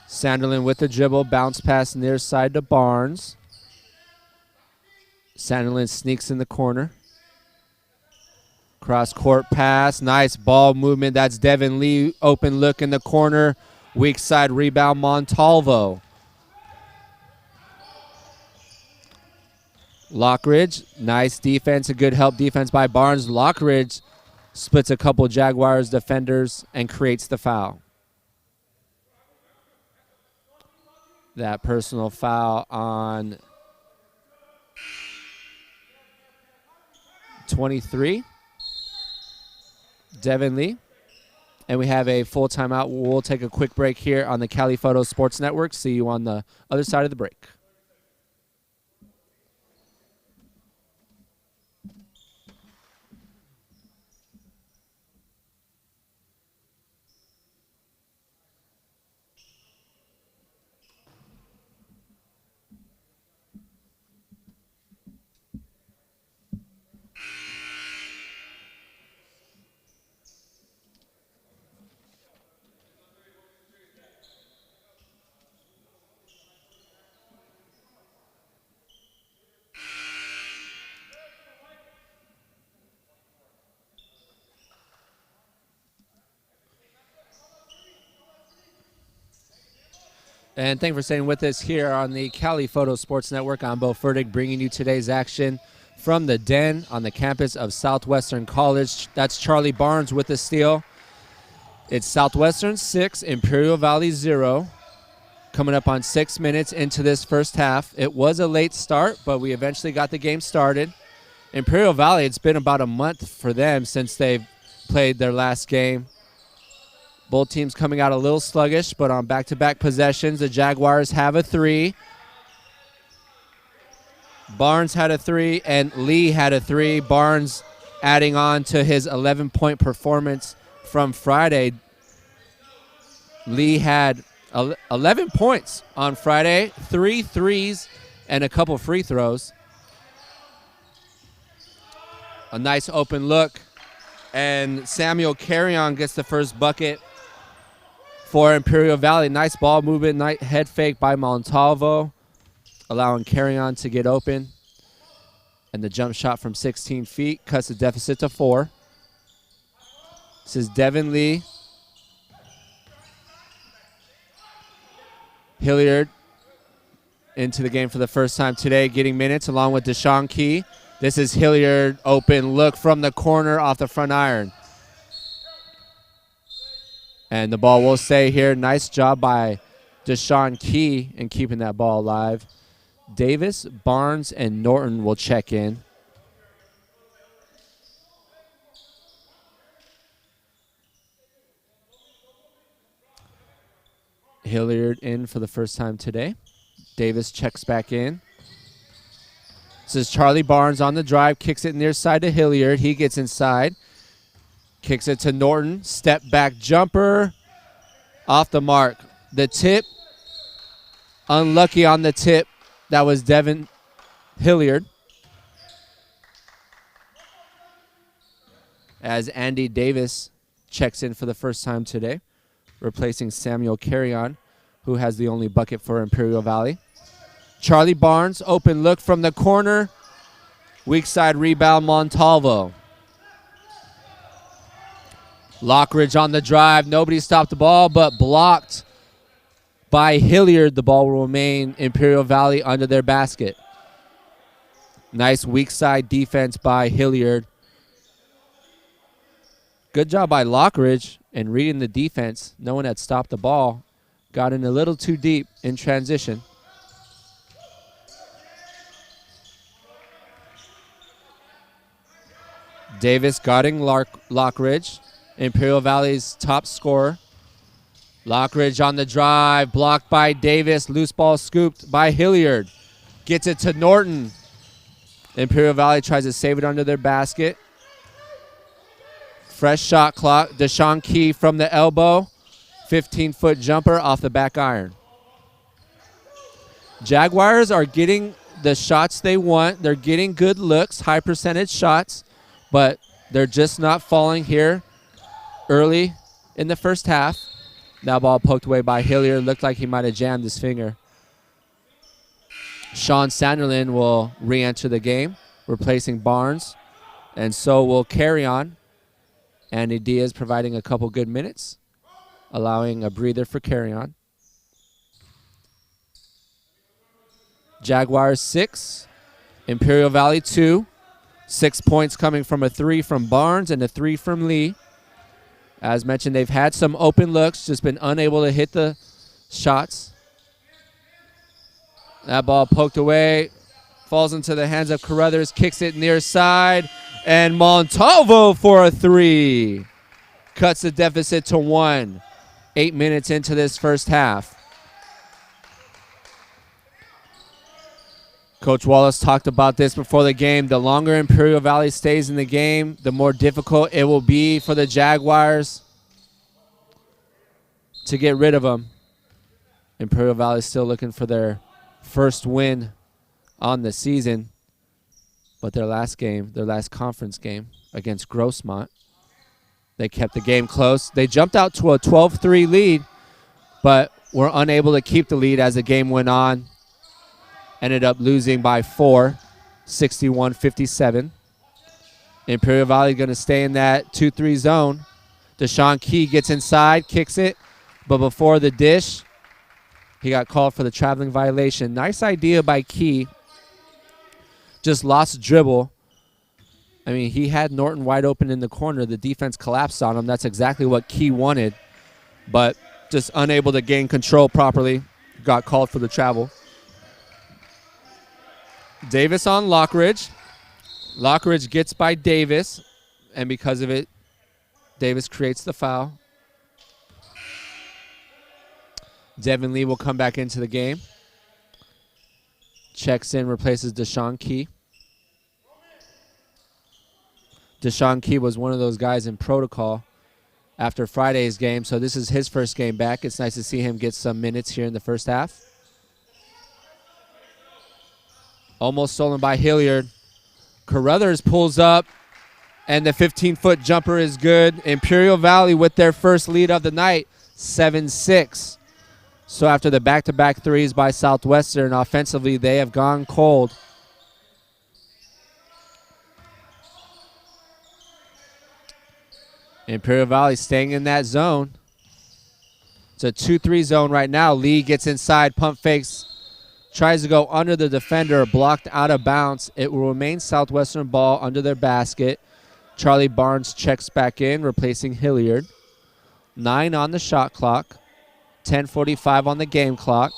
S1: Sanderlin with the dribble. Bounce pass near side to Barnes. Sanderlin sneaks in the corner. Cross-court pass. Nice ball movement. That's Devin Lee. Open look in the corner. Weak side rebound, Montalvo. Lockridge. Nice defense. A good help defense by Barnes. Lockridge splits a couple Jaguars defenders and creates the foul. That personal foul on 23. Devin Lee. And we have a full timeout. We'll take a quick break here on the Cali Photo Sports Network. See you on the other side of the break. And thank you for staying with us here on the Cali Photo Sports Network. I'm Bo Furtick, bringing you today's action from the Den on the campus of Southwestern College. That's Charlie Barnes with the steal. It's Southwestern 6, Imperial Valley 0. Coming up on 6 minutes into this first half. It was a late start, but we eventually got the game started. Imperial Valley, it's been about a month for them since they've played their last game. Both teams coming out a little sluggish, but on back-to-back possessions, the Jaguars have a 3. Barnes had a 3, and Lee had a 3. Barnes adding on to his 11-point performance from Friday. Lee had 11 points on Friday, 3 threes, and a couple free throws. A nice open look, and Samuel Carrion gets the first bucket for Imperial Valley. Nice ball movement, nice head fake by Montalvo, allowing Carrion to get open. And the jump shot from 16 feet cuts the deficit to 4. This is Devin Lee. Hilliard into the game for the first time today, getting minutes along with Deshaun Key. This is Hilliard, open look from the corner off the front iron. And the ball will stay here. Nice job by Deshaun Key in keeping that ball alive. Davis, Barnes, and Norton will check in. Hilliard in for the first time today. Davis checks back in. This is Charlie Barnes on the drive, kicks it near side to Hilliard. He gets inside, kicks it to Norton. Step back jumper, off the mark. The tip, unlucky on the tip. That was Devin Hilliard. As Andy Davis checks in for the first time today, replacing Samuel Carrion, who has the only bucket for Imperial Valley. Charlie Barnes, open look from the corner. Weak side rebound, Montalvo. Lockridge on the drive. Nobody stopped the ball, but blocked by Hilliard. The ball will remain Imperial Valley under their basket. Nice weak side defense by Hilliard. Good job by Lockridge in reading the defense. No one had stopped the ball. Got in a little too deep in transition. Davis guarding Lockridge, Imperial Valley's top scorer. Lockridge on the drive, blocked by Davis. Loose ball scooped by Hilliard. Gets it to Norton. Imperial Valley tries to save it under their basket. Fresh shot clock. Deshaun Key from the elbow. 15-foot jumper off the back iron. Jaguars are getting the shots they want. They're getting good looks, high percentage shots, but they're just not falling here early in the first half. That ball poked away by Hilliard. Looked like he might have jammed his finger. Sean Sanderlin will re-enter the game, replacing Barnes, and so will Carrion. Andy Diaz providing a couple good minutes, allowing a breather for Carrion. Jaguars 6, Imperial Valley 2. 6 points coming from a 3 from Barnes and a 3 from Lee. As mentioned, they've had some open looks, just been unable to hit the shots. That ball poked away, falls into the hands of Carruthers, kicks it near side, and Montalvo for a 3. Cuts the deficit to 1. 8 minutes into this first half. Coach Wallace talked about this before the game. The longer Imperial Valley stays in the game, the more difficult it will be for the Jaguars to get rid of them. Imperial Valley is still looking for their first win on the season, but their last game, their last conference game against Grossmont, they kept the game close. They jumped out to a 12-3 lead, but were unable to keep the lead as the game went on. Ended up losing by 4, 61-57. Imperial Valley going to stay in that 2-3 zone. Deshaun Key gets inside, kicks it, but before the dish, he got called for the traveling violation. Nice idea by Key. Just lost dribble. I mean, he had Norton wide open in the corner. The defense collapsed on him. That's exactly what Key wanted, but just unable to gain control properly. Got called for the travel. Davis on Lockridge. Lockridge gets by Davis, and because of it, Davis creates the foul. Devin Lee will come back into the game. Checks in, replaces Deshaun Key. Deshaun Key was one of those guys in protocol after Friday's game, so this is his first game back. It's nice to see him get some minutes here in the first half. Almost stolen by Hilliard. Carruthers pulls up, and the 15-foot jumper is good. Imperial Valley with their first lead of the night, 7-6. So after the back-to-back threes by Southwestern, offensively they have gone cold. Imperial Valley staying in that zone. It's a 2-3 zone right now. Lee gets inside, pump fakes, tries to go under the defender, blocked out of bounds. It will remain Southwestern ball under their basket. Charlie Barnes checks back in, replacing Hilliard. 9 on the shot clock. 10:45 on the game clock.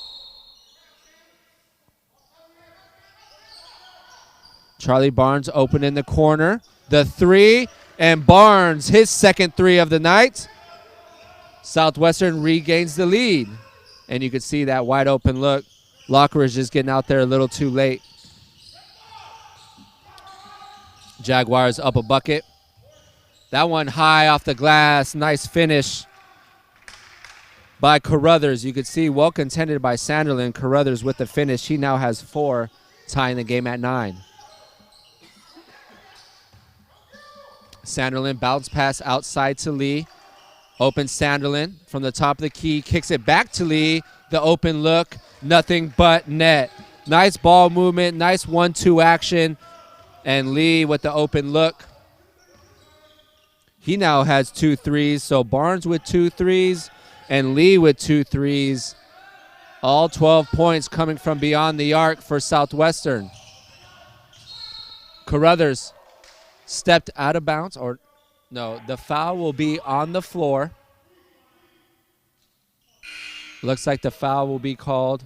S1: Charlie Barnes open in the corner. The three, and Barnes, his second three of the night. Southwestern regains the lead. And you can see that wide open look. Lockridge just getting out there a little too late. Jaguars up a bucket. That one high off the glass. Nice finish by Carruthers. You could see well contended by Sanderlin. Carruthers with the finish. He now has 4, tying the game at 9. Sanderlin bounce pass outside to Lee. Open Sanderlin from the top of the key. Kicks it back to Lee. The open look. Nothing but net. Nice ball movement. Nice 1-2 action. And Lee with the open look. He now has 2 threes. So Barnes with 2 threes and Lee with 2 threes. All 12 points coming from beyond the arc for Southwestern. Carruthers stepped out of bounds, or no, the foul will be on the floor. Looks like the foul will be called.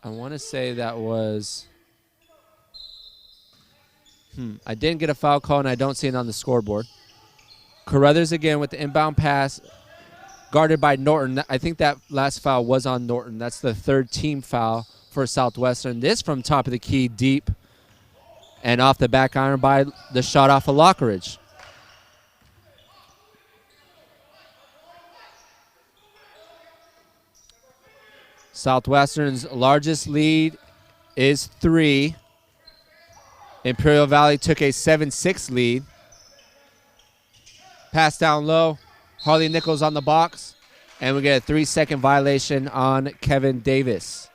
S1: I want to say that was, I didn't get a foul call, and I don't see it on the scoreboard. Carruthers again with the inbound pass, guarded by Norton. I think that last foul was on Norton. That's the 3rd team foul for Southwestern. This from top of the key, deep, and off the back iron by the shot off of Lockridge. Southwestern's largest lead is 3. Imperial Valley took a 7-6 lead. Pass down low. Harley Nichols on the box. And we get a 3-second violation on Kevin Davis.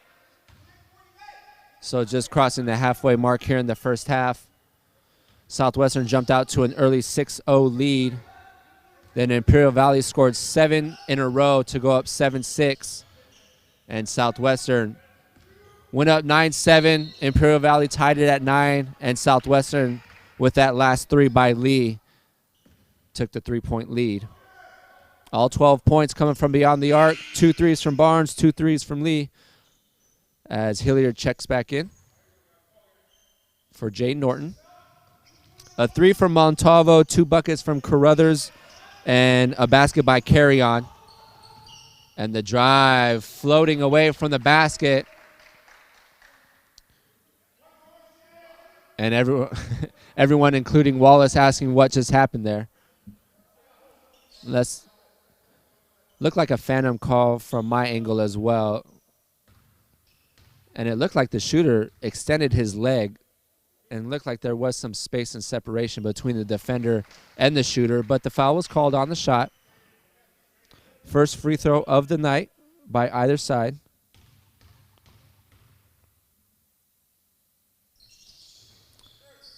S1: So just crossing the halfway mark here in the first half. Southwestern jumped out to an early 6-0 lead. Then Imperial Valley scored 7 in a row to go up 7-6. And Southwestern went up 9-7. Imperial Valley tied it at 9. And Southwestern, with that last 3 by Lee, took the 3-point lead. All 12 points coming from beyond the arc. 2 threes from Barnes, 2 threes from Lee. As Hilliard checks back in for Jay Norton. A 3 from Montalvo, 2 buckets from Carruthers, and a basket by Carry-On. And the drive floating away from the basket. And everyone, including Wallace, asking what just happened there. Let's look like a phantom call from my angle as well. And it looked like the shooter extended his leg and looked like there was some space and separation between the defender and the shooter, but the foul was called on the shot. First free throw of the night by either side.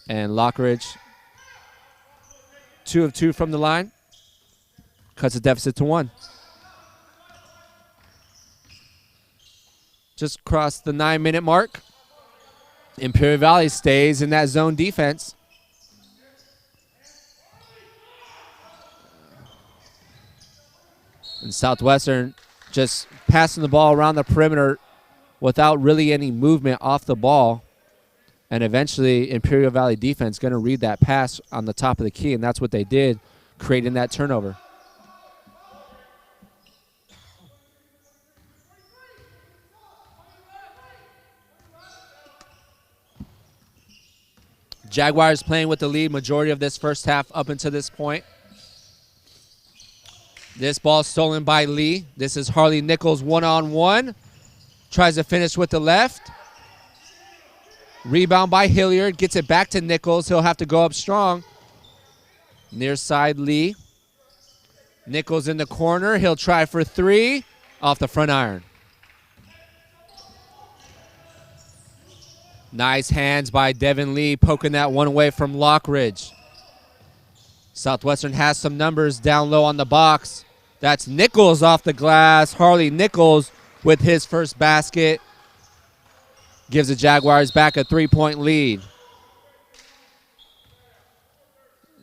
S1: And Lockridge, 2 of 2 from the line, cuts the deficit to 1. Just crossed the 9-minute mark. Imperial Valley stays in that zone defense. And Southwestern just passing the ball around the perimeter without really any movement off the ball. And eventually Imperial Valley defense going to read that pass on the top of the key, and that's what they did, creating that turnover. Jaguars playing with the lead majority of this first half up until this point. This ball stolen by Lee. This is Harley Nichols one-on-one. Tries to finish with the left. Rebound by Hilliard. Gets it back to Nichols. He'll have to go up strong. Near side Lee. Nichols in the corner. He'll try for three. Off the front iron. Nice hands by Devin Lee, poking that one away from Lockridge. Southwestern has some numbers down low on the box. That's Nichols off the glass. Harley Nichols with his first basket. Gives the Jaguars back a 3-point lead.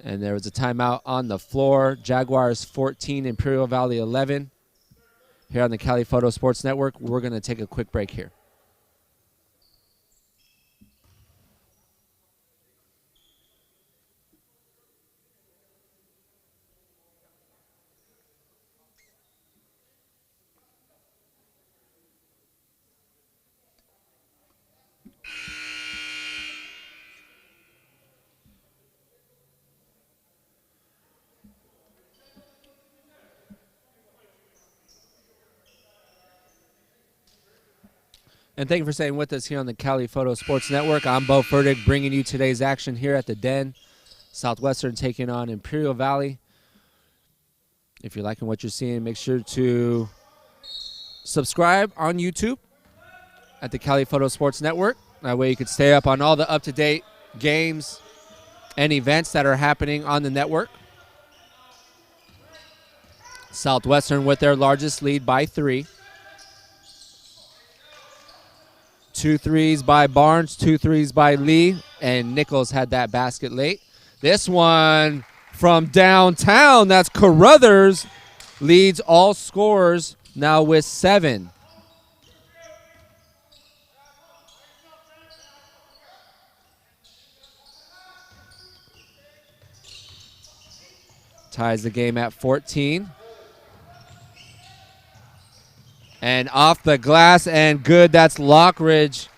S1: And there was a timeout on the floor. Jaguars 14, Imperial Valley 11. Here on the Cali Photo Sports Network, we're going to take a quick break here. And thank you for staying with us here on the Cali Photo Sports Network. I'm Bo Furtick bringing you today's action here at the Den. Southwestern taking on Imperial Valley. If you're liking what you're seeing, make sure to subscribe on YouTube at the Cali Photo Sports Network. That way you can stay up on all the up-to-date games and events that are happening on the network. Southwestern with their largest lead by 3. 2 threes by Barnes, 2 threes by Lee, and Nichols had that basket late. This one from downtown, that's Carruthers, leads all scorers now with 7. Ties the game at 14. And off the glass and good. That's Lockridge.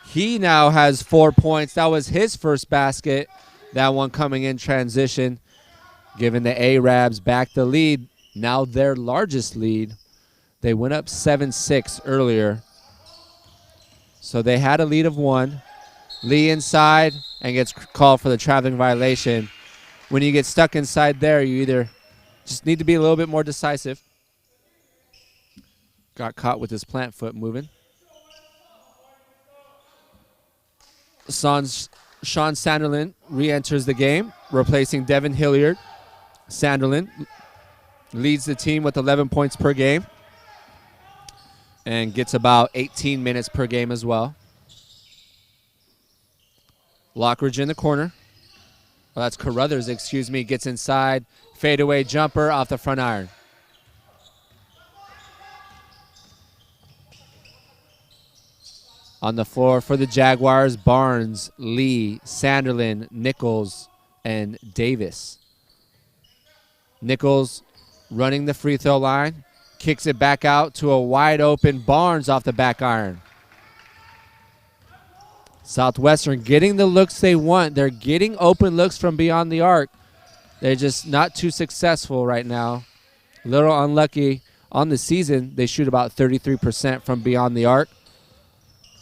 S1: He now has 4 points. That was his first basket. That one coming in transition, giving the Arabs back the lead. Now their largest lead. They went up 7-6 earlier. So they had a lead of 1. Lee inside and gets called for the traveling violation. When you get stuck inside there, you either just need to be a little bit more decisive. Got caught with his plant foot moving. Sean Sanderlin re-enters the game, replacing Devin Hilliard. Sanderlin leads the team with 11 points per game and gets about 18 minutes per game as well. Lockridge in the corner. Well, that's Carruthers, excuse me, gets inside. Fadeaway jumper off the front iron. On the floor for the Jaguars, Barnes, Lee, Sanderlin, Nichols, and Davis. Nichols running the free throw line, kicks it back out to a wide open Barnes off the back iron. Southwestern getting the looks they want. They're getting open looks from beyond the arc. They're just not too successful right now. A little unlucky on the season. They shoot about 33% from beyond the arc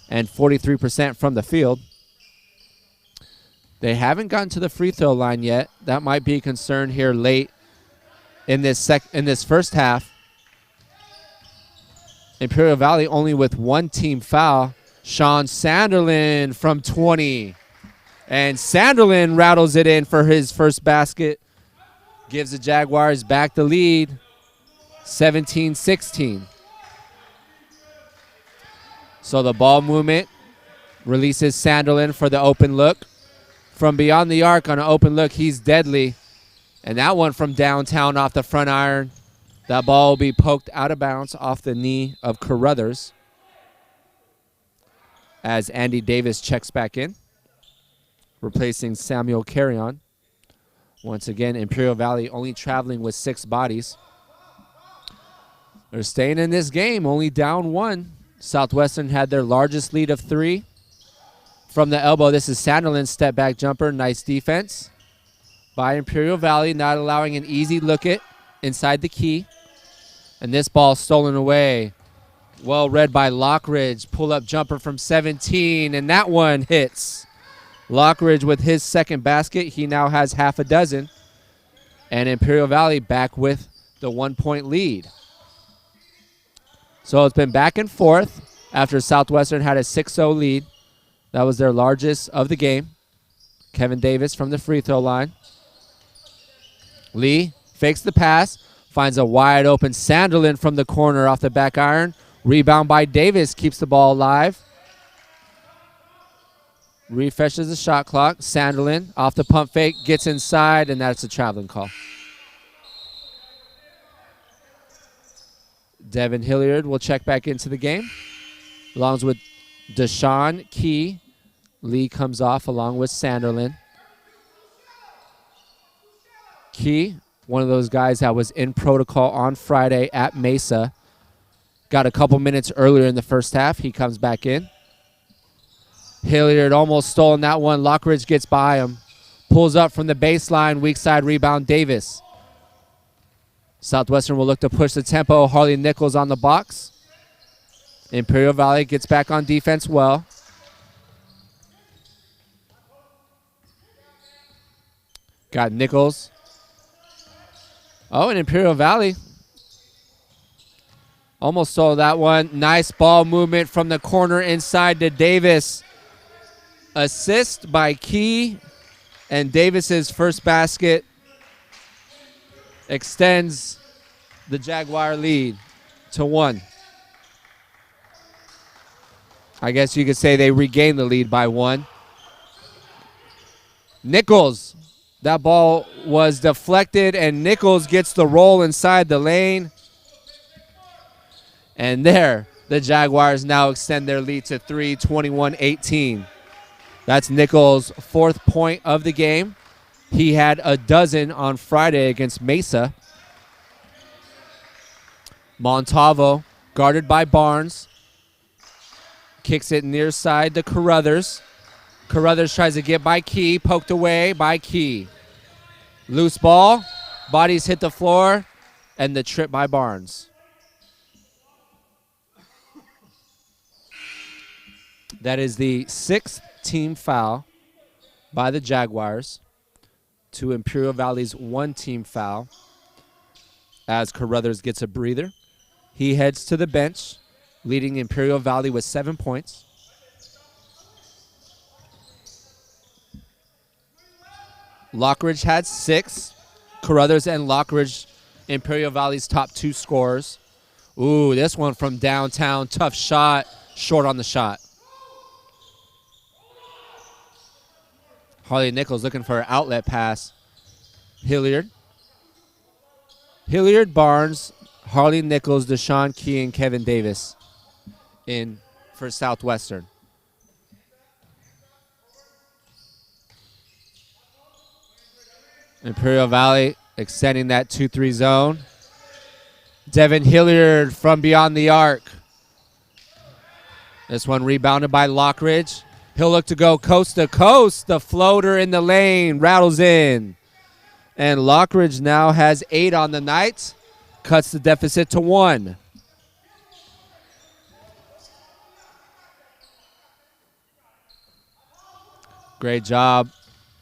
S1: and 43% from the field. They haven't gotten to the free throw line yet. That might be a concern here late in this first half. Imperial Valley only with 1 team foul. Sean Sanderlin from 20. And Sanderlin rattles it in for his first basket. Gives the Jaguars back the lead, 17-16. So the ball movement releases Sanderlin for the open look. From beyond the arc on an open look, he's deadly. And that one from downtown off the front iron. That ball will be poked out of bounds off the knee of Carruthers as Andy Davis checks back in, replacing Samuel Carrion. Once again, Imperial Valley only traveling with 6 bodies. They're staying in this game, only down 1. Southwestern had their largest lead of 3. from the elbow. This is Sanderlin's step back jumper. Nice defense by Imperial Valley, not allowing an easy look at inside the key. And this ball stolen away. Well read by Lockridge. Pull-up jumper from 17, and that one hits. Lockridge with his second basket. He now has half a dozen. And Imperial Valley back with the 1-point lead. So it's been back and forth after Southwestern had a 6-0 lead. That was their largest of the game. Kevin Davis from the free throw line. Lee fakes the pass, finds a wide open Sanderlin from the corner off the back iron. Rebound by Davis, keeps the ball alive. Refreshes the shot clock. Sanderlin off the pump fake, gets inside, and that's a traveling call. Devin Hilliard will check back into the game, along with Deshaun Key. Lee comes off along with Sanderlin. Key, one of those guys that was in protocol on Friday at Mesa. Got a couple minutes earlier in the first half. He comes back in. Hilliard almost stolen that one. Lockridge gets by him. Pulls up from the baseline. Weak side rebound, Davis. Southwestern will look to push the tempo. Harley Nichols on the box. Imperial Valley gets back on defense well. Got Nichols. Oh, and Imperial Valley almost stole that one. Nice ball movement from the corner inside to Davis. Assist by Key, and Davis's first basket extends the Jaguar lead to 1. I guess you could say they regained the lead by 1. Nichols, that ball was deflected, and Nichols gets the roll inside the lane. And there, the Jaguars now extend their lead to 3, 21-18. That's Nichols' 4th point of the game. He had a dozen on Friday against Mesa. Montalvo, guarded by Barnes. Kicks it near side to Carruthers. Carruthers tries to get by Key, poked away by Key. Loose ball, bodies hit the floor, and the trip by Barnes. That is the 6th team foul by the Jaguars to Imperial Valley's 1 team foul as Carruthers gets a breather. He heads to the bench, leading Imperial Valley with 7 points. Lockridge had 6. Carruthers and Lockridge, Imperial Valley's top 2 scorers. Ooh, this one from downtown, tough shot, short on the shot. Harley Nichols looking for an outlet pass. Hilliard, Barnes, Harley Nichols, Deshaun Key, and Kevin Davis in for Southwestern. Imperial Valley extending that 2-3 zone. Devin Hilliard from beyond the arc. This one rebounded by Lockridge. He'll look to go coast to coast. The floater in the lane rattles in. And Lockridge now has 8 on the night. Cuts the deficit to 1. Great job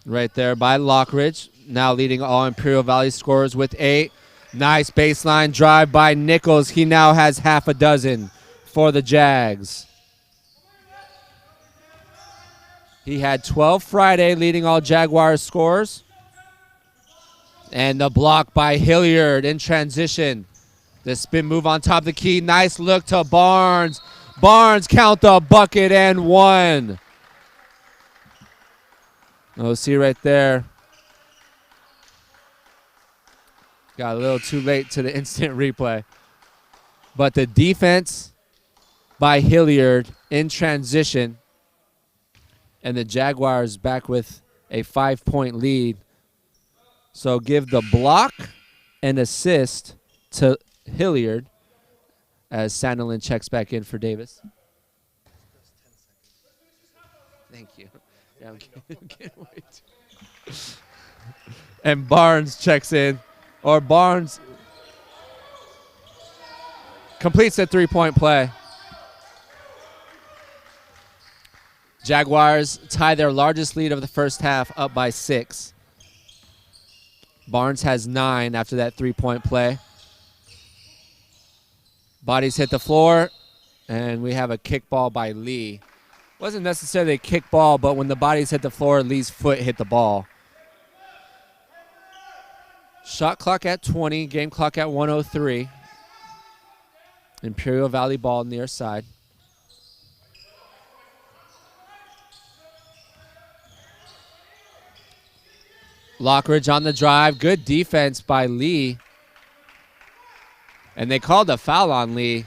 S1: right there by Lockridge. Now leading all Imperial Valley scorers with 8. Nice baseline drive by Nichols. He now has half a dozen for the Jags. He had 12 Friday, leading all Jaguars scorers. And the block by Hilliard in transition. The spin move on top of the key. Nice look to Barnes. Barnes count the bucket and 1. Oh, see right there. Got a little too late to the instant replay. But the defense by Hilliard in transition. And the Jaguars back with a 5-point lead. So give the block and assist to Hilliard as Sanderlin checks back in for Davis. Thank you. Yeah, I'm getting way too. And Barnes checks in, or Barnes completes a 3-point play. Jaguars tie their largest lead of the first half, up by 6. Barnes has 9 after that 3-point play. Bodies hit the floor, and we have a kickball by Lee. Wasn't necessarily a kickball, but when the bodies hit the floor, Lee's foot hit the ball. Shot clock at 20, game clock at 1:03. Imperial Valley ball near side. Lockridge on the drive. Good defense by Lee. And they called a foul on Lee.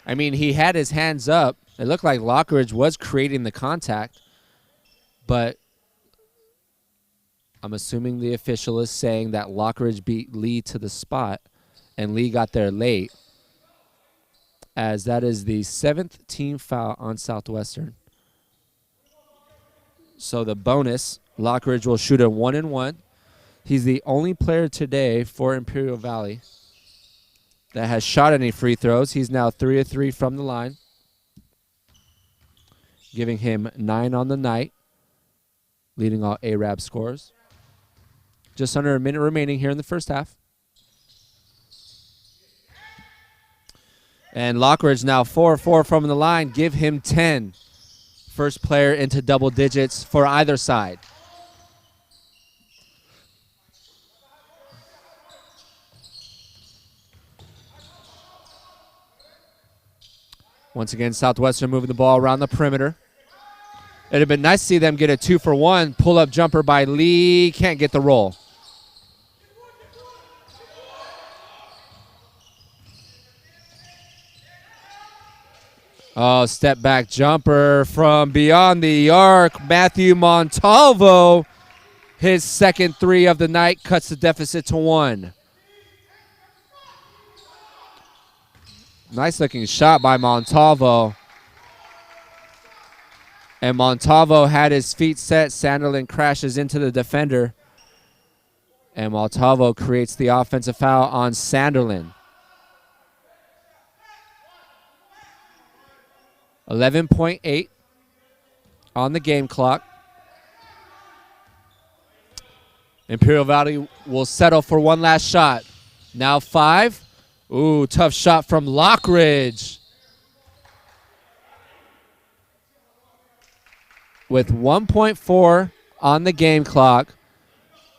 S1: I mean, he had his hands up. It looked like Lockridge was creating the contact. But I'm assuming the official is saying that Lockridge beat Lee to the spot. And Lee got there late. As that is the 7th team foul on Southwestern. So the bonus, Lockridge will shoot a 1-and-1. He's the only player today for Imperial Valley that has shot any free throws. He's now 3 of 3 from the line, giving him 9 on the night, leading all Arab scores. Just under a minute remaining here in the first half. And Lockridge now 4 of 4 from the line. Give him 10. First player into double digits for either side. Once again, Southwestern moving the ball around the perimeter. It'd have been nice to see them get a 2-for-1. Pull-up jumper by Lee. Can't get the roll. Oh, step back jumper from beyond the arc. Matthew Montalvo, his second 3 of the night, cuts the deficit to 1. Nice looking shot by Montalvo. And Montalvo had his feet set. Sanderlin crashes into the defender. And Montalvo creates the offensive foul on Sanderlin. 11.8 on the game clock. Imperial Valley will settle for one last shot. Now 5. Ooh, tough shot from Lockridge. With 1.4 on the game clock,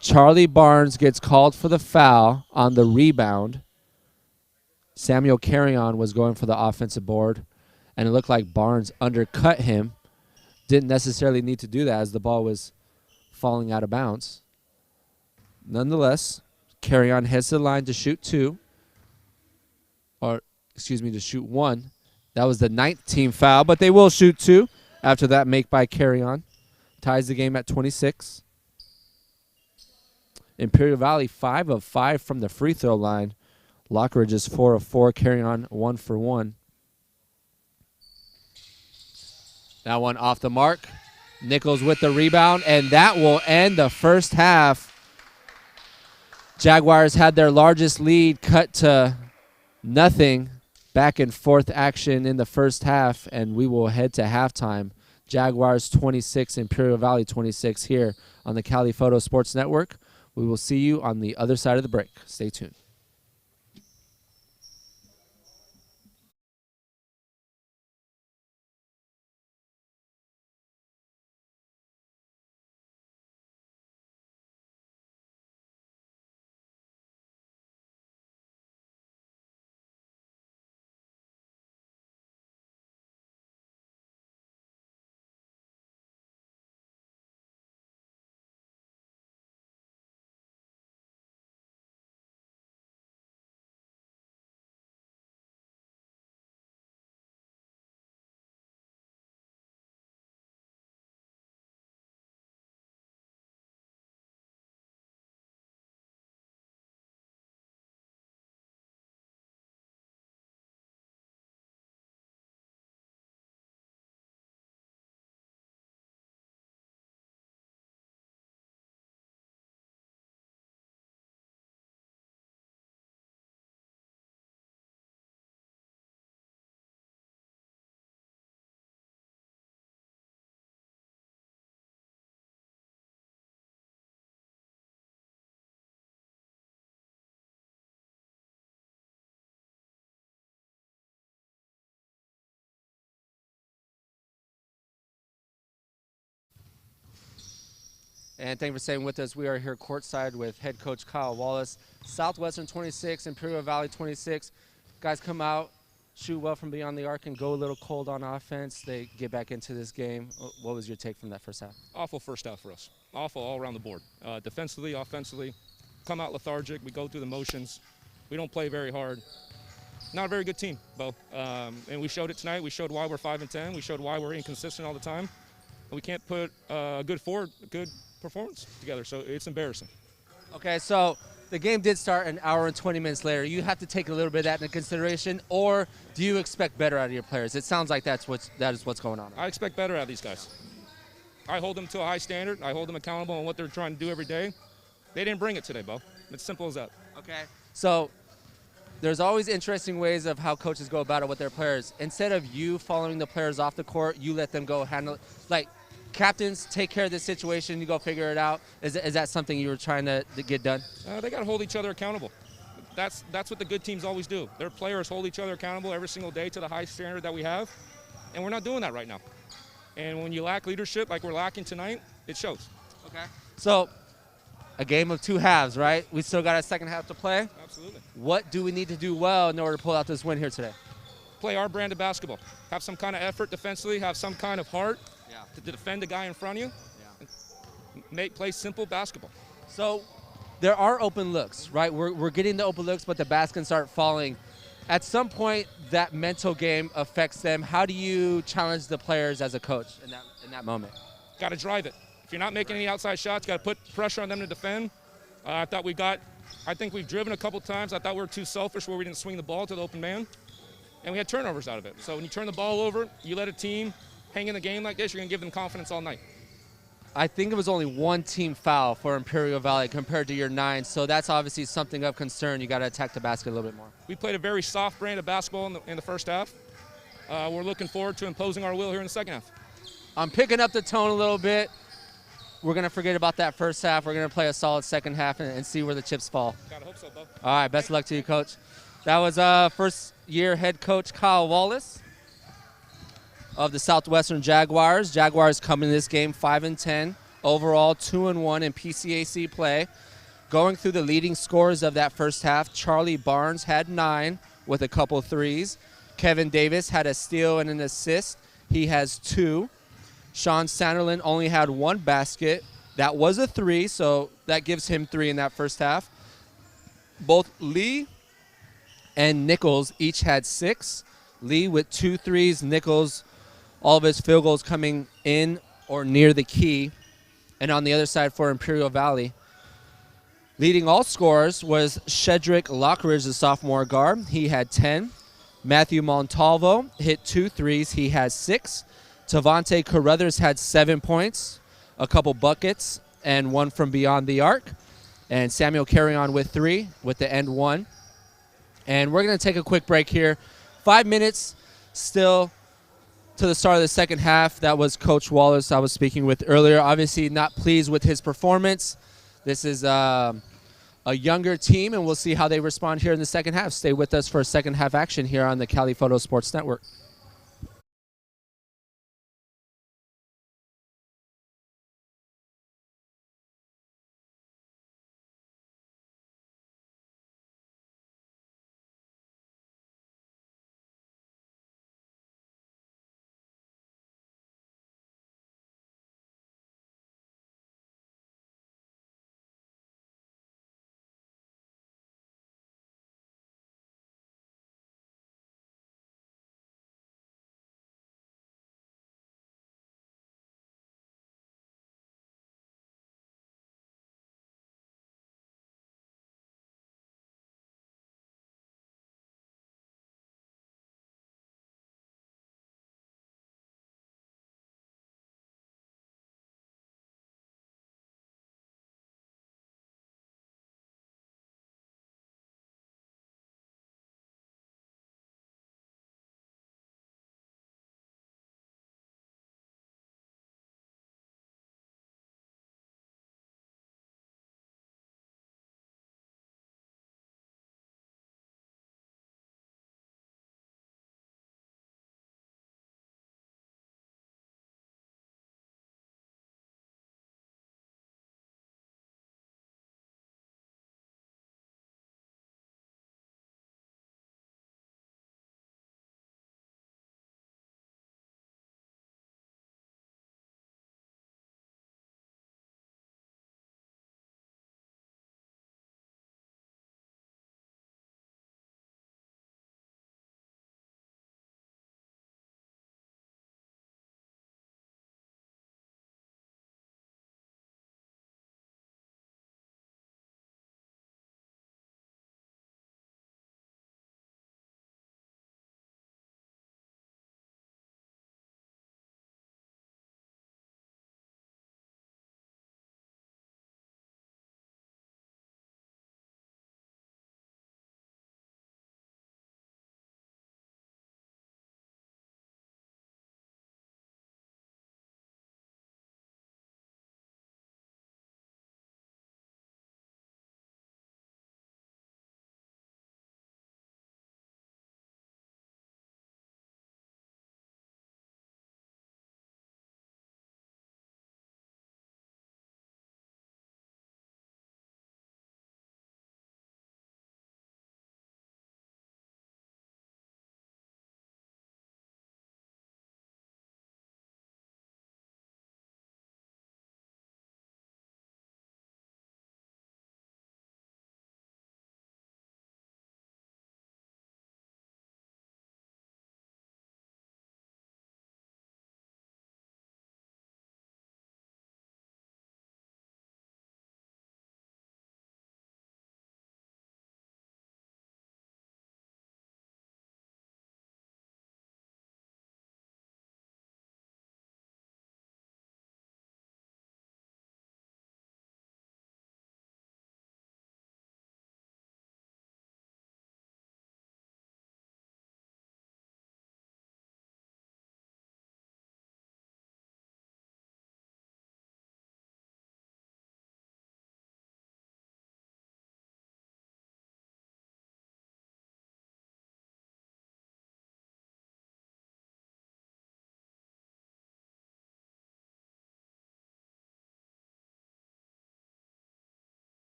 S1: Charlie Barnes gets called for the foul on the rebound. Samuel Carrion was going for the offensive board, and it looked like Barnes undercut him. Didn't necessarily need to do that as the ball was falling out of bounds. Nonetheless, Carrion heads to the line to shoot 2. To shoot 1. That was the 9th team foul, but they will shoot 2 after that make by Carrion. Ties the game at 26. Imperial Valley 5 of 5 from the free throw line. Lockridge is 4 of 4. Carrion 1 for 1. That one off the mark. Nichols with the rebound, and that will end the first half. Jaguars had their largest lead cut to nothing. Back and forth action in the first half, and we will head to halftime. Jaguars 26, Imperial Valley 26 here on the Cali Photo Sports Network. We will see you on the other side of the break. Stay tuned. And thank you for staying with us. We are here courtside with head coach Kyle Wallace. Southwestern 26, Imperial Valley 26. Guys come out, shoot well from beyond the arc, and go a little cold on offense. They get back into this game. What was your take from that first half?
S2: Awful first half for us. Awful all around the board. Defensively, offensively, come out lethargic. We go through the motions. We don't play very hard. Not a very good team, Bo. And we showed it tonight. We showed why we're 5-10. We showed why we're inconsistent all the time. And we can't put a good performance together, so it's embarrassing.
S1: Okay, so the game did start an hour and 20 minutes later. You have to take a little bit of that into consideration, or do you expect better out of your players? It sounds like that is what's going on.
S2: I expect better out of these guys. I hold them to a high standard. I hold them accountable on what they're trying to do every day. They didn't bring it today, Bo. It's simple as that.
S1: Okay. So there's always interesting ways of how coaches go about it with their players. Instead of you following the players off the court, you let them go handle it. Like, captains, take care of this situation. You go figure it out. Is that something you were trying to get done?
S2: They got to hold each other accountable. That's what the good teams always do. Their players hold each other accountable every single day to the high standard that we have, and we're not doing that right now. And when you lack leadership like we're lacking tonight, it shows.
S1: Okay. So a game of two halves, right? We still got a second half to play.
S2: Absolutely.
S1: What do we need to do well in order to pull out this win here today?
S2: Play our brand of basketball. Have some kind of effort defensively. Have some kind of heart to defend the guy in front of you. Play simple basketball.
S1: So there are open looks, right? We're getting the open looks, but the baskets start falling. At some point, that mental game affects them. How do you challenge the players as a coach in that moment?
S2: Got to drive it. If you're not making any outside shots, got to put pressure on them to defend. I think we've driven a couple times. I thought we were too selfish where we didn't swing the ball to the open man, and we had turnovers out of it. So when you turn the ball over, you let a team hang in the game like this, you're going to give them confidence all night.
S1: I think it was only one team foul for Imperial Valley compared to your 9, so that's obviously something of concern. You got to attack the basket a little bit more.
S2: We played a very soft brand of basketball in the first half. We're looking forward to imposing our will here in the second half.
S1: I'm picking up the tone a little bit. We're going to forget about that first half. We're going to play a solid second half and see where the chips fall.
S2: Gotta hope so, Bo.
S1: All right, best of luck to you, Coach. That was first-year head coach Kyle Wallace of the Southwestern Jaguars. Jaguars come in this game 5-10, overall 2-1 in PCAC play. Going through the leading scores of that first half, Charlie Barnes had 9 with a couple threes. Kevin Davis had a steal and an assist. He has 2. Sean Sanderlin only had 1 basket. That was a 3, so that gives him 3 in that first half. Both Lee and Nichols each had 6. Lee with 2 threes, Nichols, all of his field goals coming in or near the key. And on the other side for Imperial Valley, leading all scorers was Shedrick Lockridge, the sophomore guard. He had 10. Matthew Montalvo hit 2 threes. He has 6. Tavante Carruthers had 7 points, a couple buckets, and 1 from beyond the arc. And Samuel Carrion with 3 with the end 1. And we're going to take a quick break here. 5 minutes still to the start of the second half. That was Coach Wallace I was speaking with earlier. Obviously not pleased with his performance. This is a younger team, and we'll see how they respond here in the second half. Stay with us for second half action here on the Cali Photo Sports Network.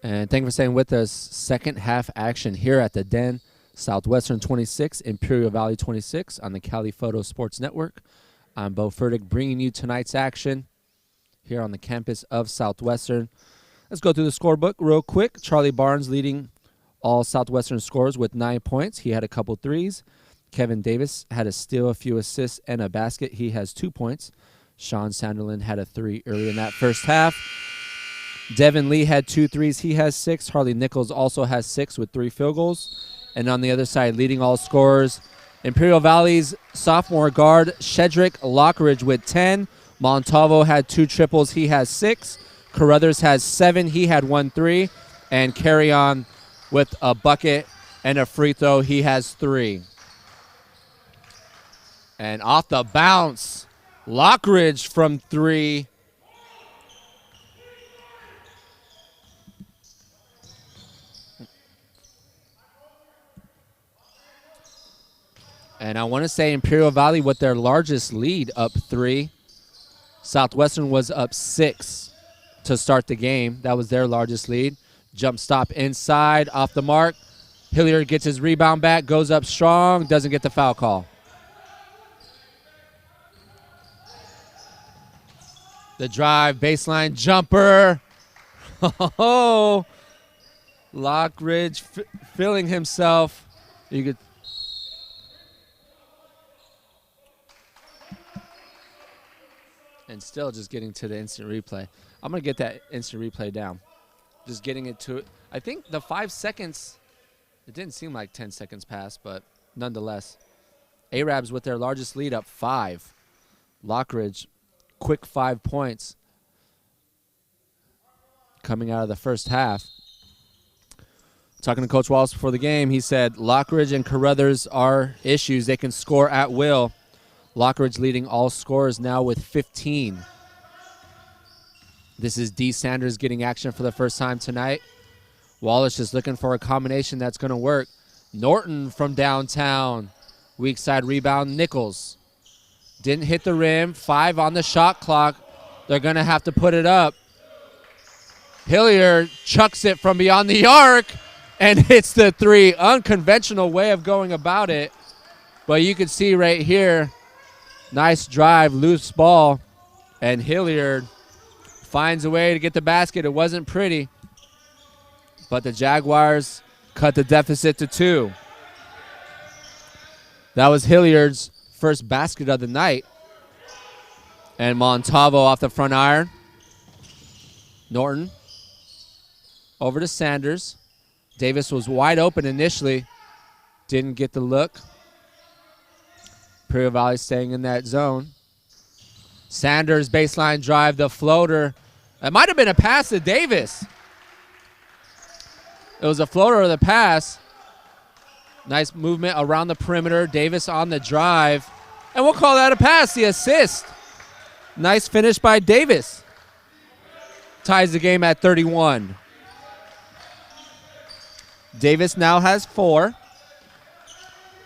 S1: And thank you for staying with us. Second half action here at the Den. Southwestern 26, Imperial Valley 26 on the Cali Photo Sports Network. I'm Bo Furtick bringing you tonight's action here on the campus of Southwestern. Let's go through the scorebook real quick. Charlie Barnes leading all Southwestern scores with 9 points. He had a couple threes. Kevin Davis had a steal, a few assists, and a basket. He has 2 points. Sean Sanderlin had a 3 early in that first half. Devin Lee had 2 threes. He has 6. Harley Nichols also has 6 with 3 field goals. And on the other side, leading all scorers, Imperial Valley's sophomore guard, Shedrick Lockridge with 10. Montalvo had 2 triples. He has 6. Carruthers has 7. He had 1 3. And Carry On with a bucket and a free throw. He has 3. And off the bounce, Lockridge from 3. And I want to say Imperial Valley with their largest lead up 3. Southwestern was up 6 to start the game. That was their largest lead. Jump stop inside, off the mark. Hilliard gets his rebound back, goes up strong, doesn't get the foul call. The drive, baseline jumper. Oh, Lockridge feeling himself. You could. And still just getting to the instant replay. I'm going to get that instant replay down. Just getting it to it. I think the 5 seconds, it didn't seem like 10 seconds passed, but nonetheless. Arabs with their largest lead up 5. Lockridge, quick 5 points coming out of the first half. Talking to Coach Wallace before the game, he said Lockridge and Carruthers are issues. They can score at will. Lockridge leading all scorers now with 15. This is D. Sanders getting action for the first time tonight. Wallace just looking for a combination that's going to work. Norton from downtown. Weak side rebound, Nichols. Didn't hit the rim. 5 on the shot clock. They're going to have to put it up. Hilliard chucks it from beyond the arc and hits the 3. Unconventional way of going about it. But you can see right here, nice drive, loose ball, and Hilliard finds a way to get the basket. It wasn't pretty, but the Jaguars cut the deficit to 2. That was Hilliard's first basket of the night. And Montalvo off the front iron. Norton over to Sanders. Davis was wide open initially. Didn't get the look. Imperial Valley staying in that zone. Sanders baseline drive, the floater. It might have been a pass to Davis. It was a floater or the pass. Nice movement around the perimeter. Davis on the drive. And we'll call that a pass, the assist. Nice finish by Davis. Ties the game at 31. Davis now has 4.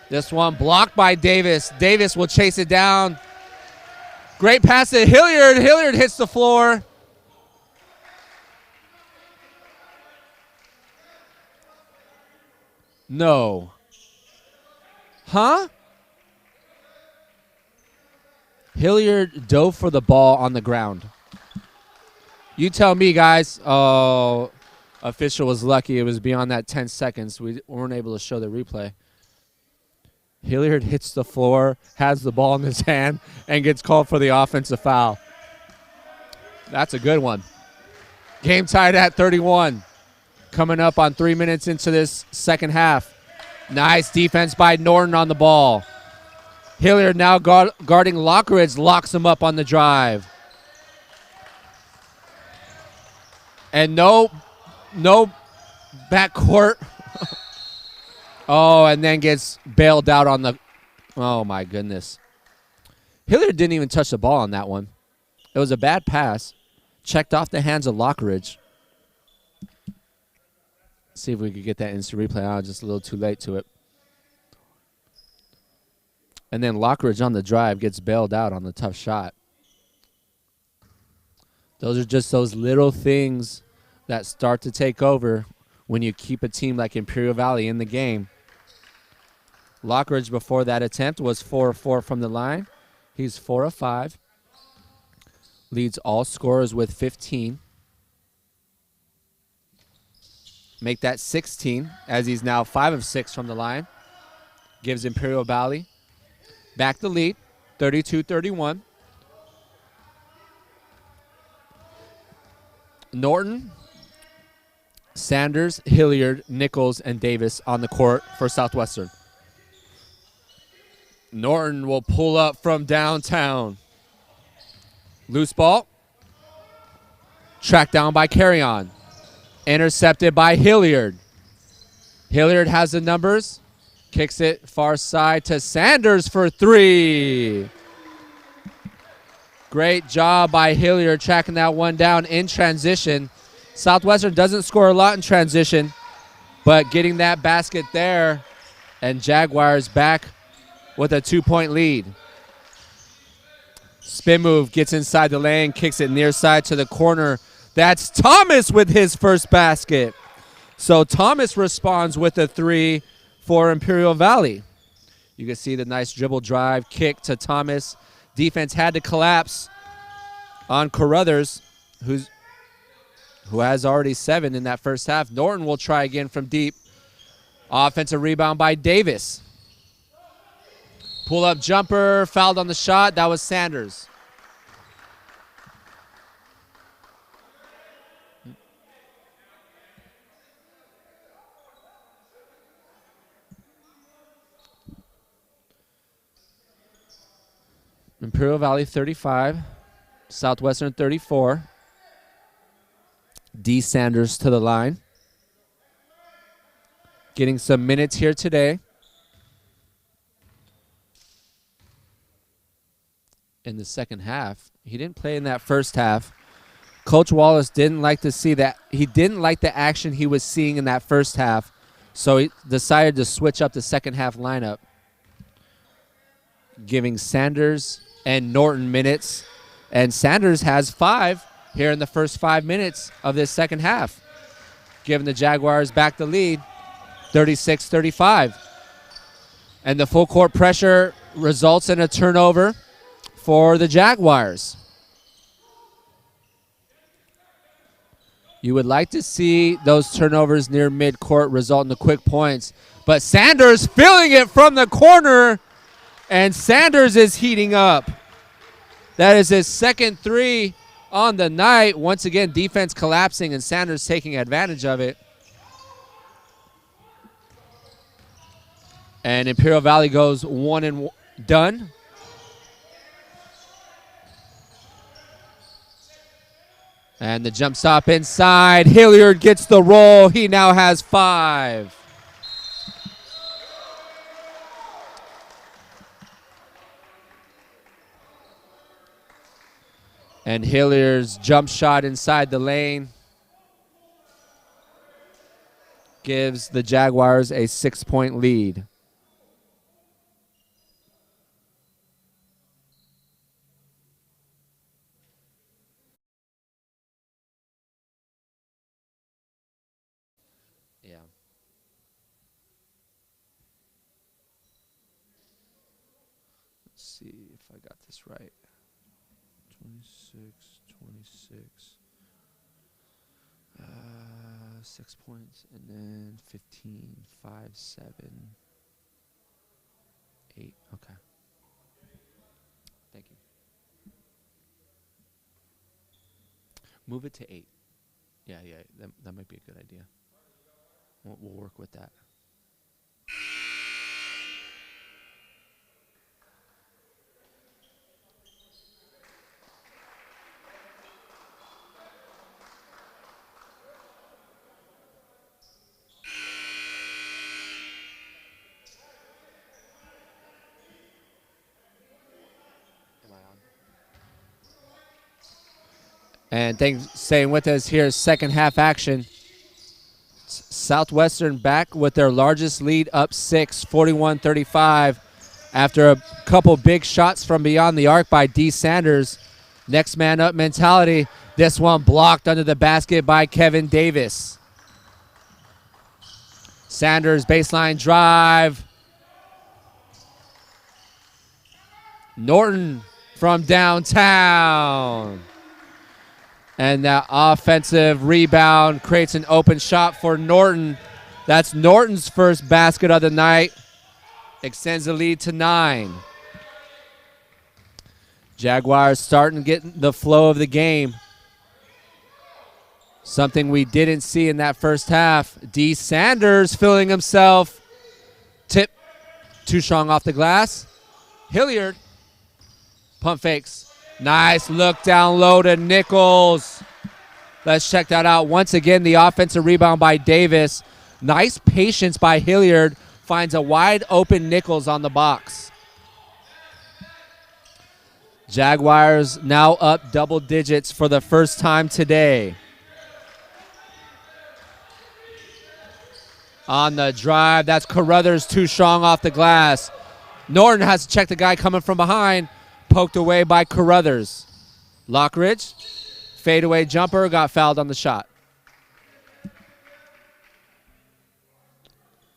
S1: This one blocked by Davis. Davis will chase it down. Great pass to Hilliard. Hilliard hits the floor. No. Huh? Hilliard dove for the ball on the ground. You tell me, guys. Oh, official was lucky. It was beyond that 10 seconds. We weren't able to show the replay. Hilliard hits the floor, has the ball in his hand, and gets called for the offensive foul. That's a good one. Game tied at 31. Coming up on 3 minutes into this second half. Nice defense by Norton on the ball. Hilliard now guarding Lockridge, locks him up on the drive. And no backcourt. Oh, and then gets bailed out on the – oh, my goodness. Hilliard didn't even touch the ball on that one. It was a bad pass. Checked off the hands of Lockridge. See if we could get that instant replay. Oh, just a little too late to it. And then Lockridge on the drive gets bailed out on the tough shot. Those are just those little things that start to take over when you keep a team like Imperial Valley in the game. Lockridge before that attempt was 4 of 4 from the line. He's 4 of 5. Leads all scorers with 15. Make that 16 as he's now 5 of 6 from the line. Gives Imperial Valley back the lead, 32-31. Norton, Sanders, Hilliard, Nichols, and Davis on the court for Southwestern. Norton will pull up from downtown. Loose ball. Tracked down by Carry-On. Intercepted by Hilliard. Hilliard has the numbers. Kicks it far side to Sanders for 3. Great job by Hilliard tracking that one down in transition. Southwestern doesn't score a lot in transition, but getting that basket there, and Jaguars back with a 2-point lead. Spin move, gets inside the lane, kicks it near side to the corner. That's Thomas with his first basket. So Thomas responds with a 3 for Imperial Valley. You can see the nice dribble drive kick to Thomas. Defense had to collapse on Carruthers, who has already 7 in that first half. Norton will try again from deep. Offensive rebound by Davis. Pull-up jumper, fouled on the shot. That was Sanders. Imperial Valley 35, Southwestern 34. D. Sanders to the line. Getting some minutes here today. In the second half. He didn't play in that first half. Coach Wallace didn't like to see that. He didn't like the action he was seeing in that first half, so he decided to switch up the second half lineup, giving Sanders and Norton minutes. And Sanders has 5 here in the first 5 minutes of this second half, giving the Jaguars back the lead, 36-35. And the full court pressure results in a turnover for the Jaguars. You would like to see those turnovers near midcourt result in the quick points, but Sanders filling it from the corner, and Sanders is heating up. That is his second 3 on the night. Once again, defense collapsing and Sanders taking advantage of it. And Imperial Valley goes 1 and done. And the jump stop inside. Hilliard gets the roll. He now has 5. And Hilliard's jump shot inside the lane gives the Jaguars a 6-point lead. Yeah. Let's see if I got this right. 26. 6 points, and then 15, 5, 7, 8. Okay. Thank you. Move it to 8. Yeah, that might be a good idea. We'll work with that. And thanks staying with us here, second half action. Southwestern back with their largest lead, up 6, 41-35. After a couple big shots from beyond the arc by D. Sanders. Next man up mentality. This one blocked under the basket by Kevin Davis. Sanders baseline drive. Norton from downtown. And that offensive rebound creates an open shot for Norton. That's Norton's first basket of the night. Extends the lead to 9. Jaguars starting to get the flow of the game. Something we didn't see in that first half. D. Sanders filling himself. Tip. Too strong off the glass. Hilliard. Pump fakes. Nice look down low to Nichols. Let's check that out. Once again, the offensive rebound by Davis. Nice patience by Hilliard. Finds a wide open Nichols on the box. Jaguars now up double digits for the first time today. On the drive, that's Carruthers too strong off the glass. Norton has to check the guy coming from behind. Poked away by Carruthers. Lockridge, fadeaway jumper, got fouled on the shot.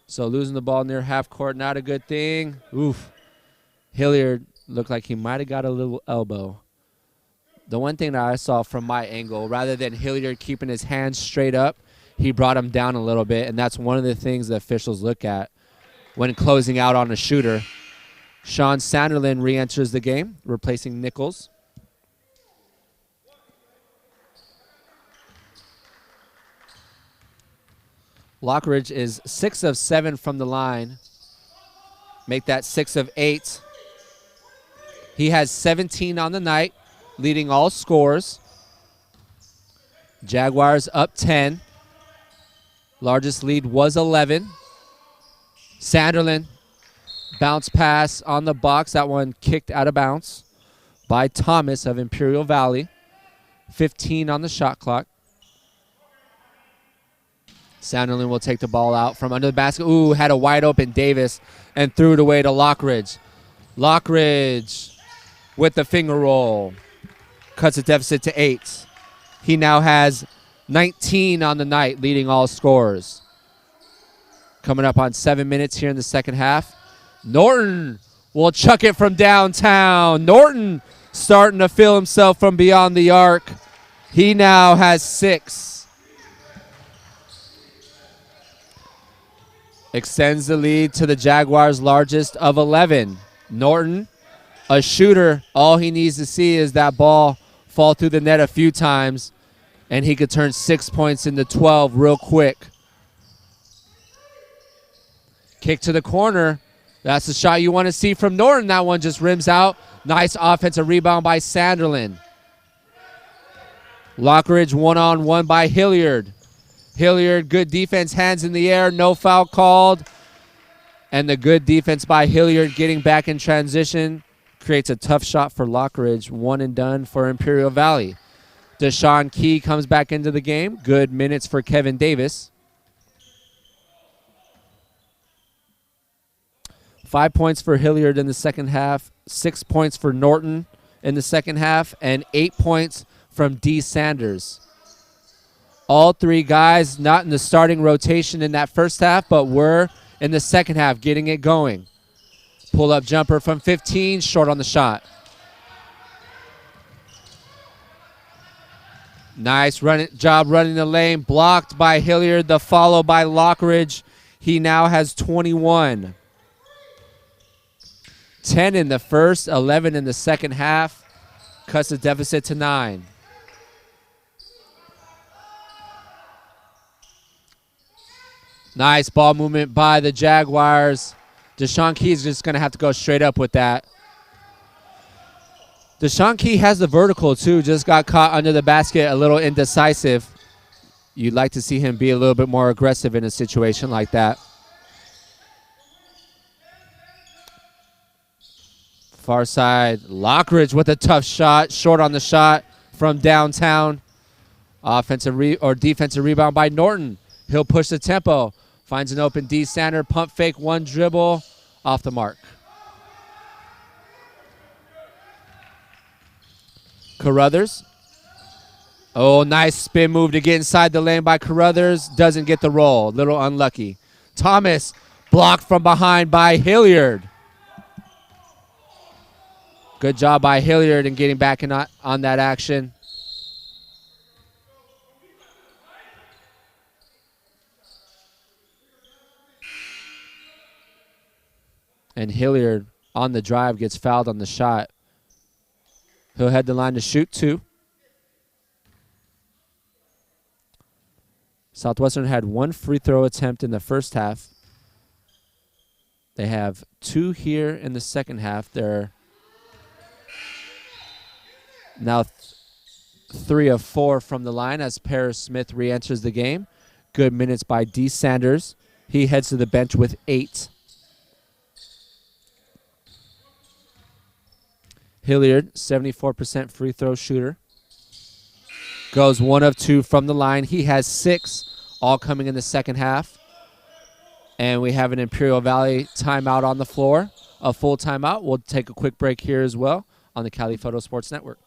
S1: So losing the ball near half court, not a good thing. Oof. Hilliard looked like he might have got a little elbow. The one thing that I saw from my angle, rather than Hilliard keeping his hands straight up, he brought him down a little bit, and that's one of the things the officials look at when closing out on a shooter. Sean Sanderlin re-enters the game, replacing Nichols. Lockridge is 6 of 7 from the line. Make that 6 of 8. He has 17 on the night, leading all scores. Jaguars up 10. Largest lead was 11. Sanderlin. Bounce pass on the box. That one kicked out of bounds by Thomas of Imperial Valley. 15 on the shot clock. Sanderlin will take the ball out from under the basket. Ooh, had a wide open Davis and threw it away to Lockridge. Lockridge with the finger roll. Cuts the deficit to 8. He now has 19 on the night, leading all scorers. Coming up on 7 minutes here in the second half. Norton will chuck it from downtown. Norton starting to feel himself from beyond the arc. He now has 6. Extends the lead to the Jaguars' largest of 11. Norton, a shooter. All he needs to see is that ball fall through the net a few times, and he could turn 6 points into 12 real quick. Kick to the corner. That's the shot you want to see from Norton. That one just rims out. Nice offensive rebound by Sanderlin. Lockridge one-on-one by Hilliard. Hilliard, good defense, hands in the air, no foul called. And the good defense by Hilliard getting back in transition creates a tough shot for Lockridge. One and done for Imperial Valley. Deshaun Key comes back into the game. Good minutes for Kevin Davis. 5 points for Hilliard in the second half, 6 points for Norton in the second half, and 8 points from D. Sanders. All 3 guys not in the starting rotation in that first half, but were in the second half getting it going. Pull-up jumper from 15, short on the shot. Nice job running the lane, blocked by Hilliard, the follow by Lockridge. He now has 21. 10 in the first, 11 in the second half. Cuts the deficit to 9. Nice ball movement by the Jaguars. Deshaun Key is just going to have to go straight up with that. Deshaun Key has the vertical, too. Just got caught under the basket, a little indecisive. You'd like to see him be a little bit more aggressive in a situation like that. Far side, Lockridge with a tough shot. Short on the shot from downtown. Offensive defensive rebound by Norton. He'll push the tempo. Finds an open D. Sander. Pump fake, one dribble. Off the mark. Carruthers. Oh, nice spin move to get inside the lane by Carruthers. Doesn't get the roll. Little unlucky. Thomas blocked from behind by Hilliard. Good job by Hilliard in getting back on that action. And Hilliard on the drive gets fouled on the shot. He'll head the line to shoot 2. Southwestern had 1 free throw attempt in the first half. They have 2 here in the second half. They're now 3 of 4 from the line as Paris Smith re-enters the game. Good minutes by D. Sanders. He heads to the bench with 8. Hilliard, 74% free throw shooter. Goes 1 of 2 from the line. He has 6, all coming in the second half. And we have an Imperial Valley timeout on the floor, a full timeout. We'll take a quick break here as well on the Cali Photo Sports Network.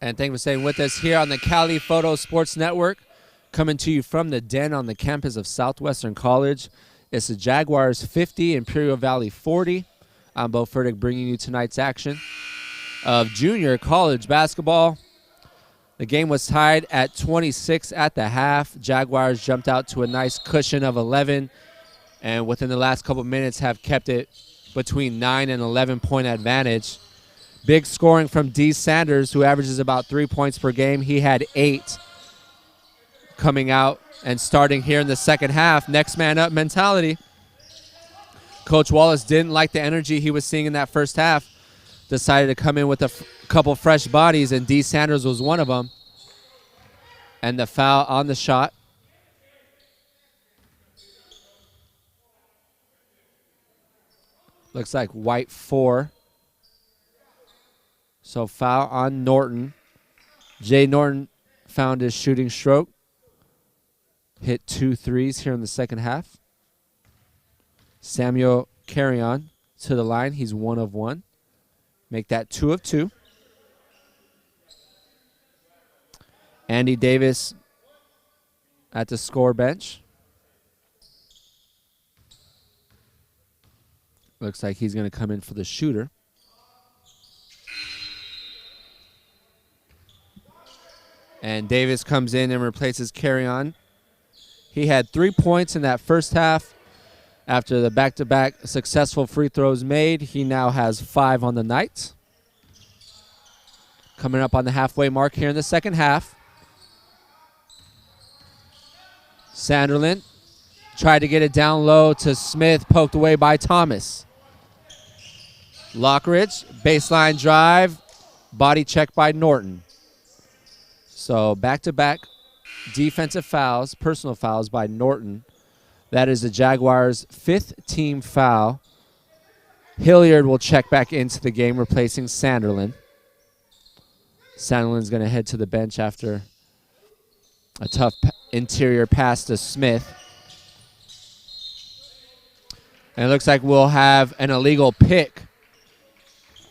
S1: And thank you for staying with us here on the Cali Photo Sports Network, coming to you from the Den on the campus of Southwestern College. It's the Jaguars 50, Imperial Valley 40. I'm Bo Furtick bringing you tonight's action of junior college basketball. The game was tied at 26 at the half. Jaguars jumped out to a nice cushion of 11, and within the last couple minutes have kept it between 9 and 11-point advantage. Big scoring from D. Sanders, who averages about 3 points per game. He had 8 coming out and starting here in the second half. Next man up mentality. Coach Wallace didn't like the energy he was seeing in that first half. Decided to come in with a couple fresh bodies, and D. Sanders was one of them. And the foul on the shot. Looks like white 4. So foul on Norton. Jay Norton found his shooting stroke. Hit 2 threes here in the second half. Samuel Carrion to the line. He's 1 of 1. Make that 2 of 2. Andy Davis at the score bench. Looks like he's going to come in for the shooter. And Davis comes in and replaces Carrion. He had 3 points in that first half. After the back-to-back successful free throws made, he now has 5 on the night. Coming up on the halfway mark here in the second half. Sanderlin tried to get it down low to Smith, poked away by Thomas. Lockridge, baseline drive, body check by Norton. So back-to-back defensive fouls, personal fouls by Norton. That is the Jaguars' 5th team foul. Hilliard will check back into the game, replacing Sanderlin. Sanderlin's going to head to the bench after a tough interior pass to Smith. And it looks like we'll have an illegal pick.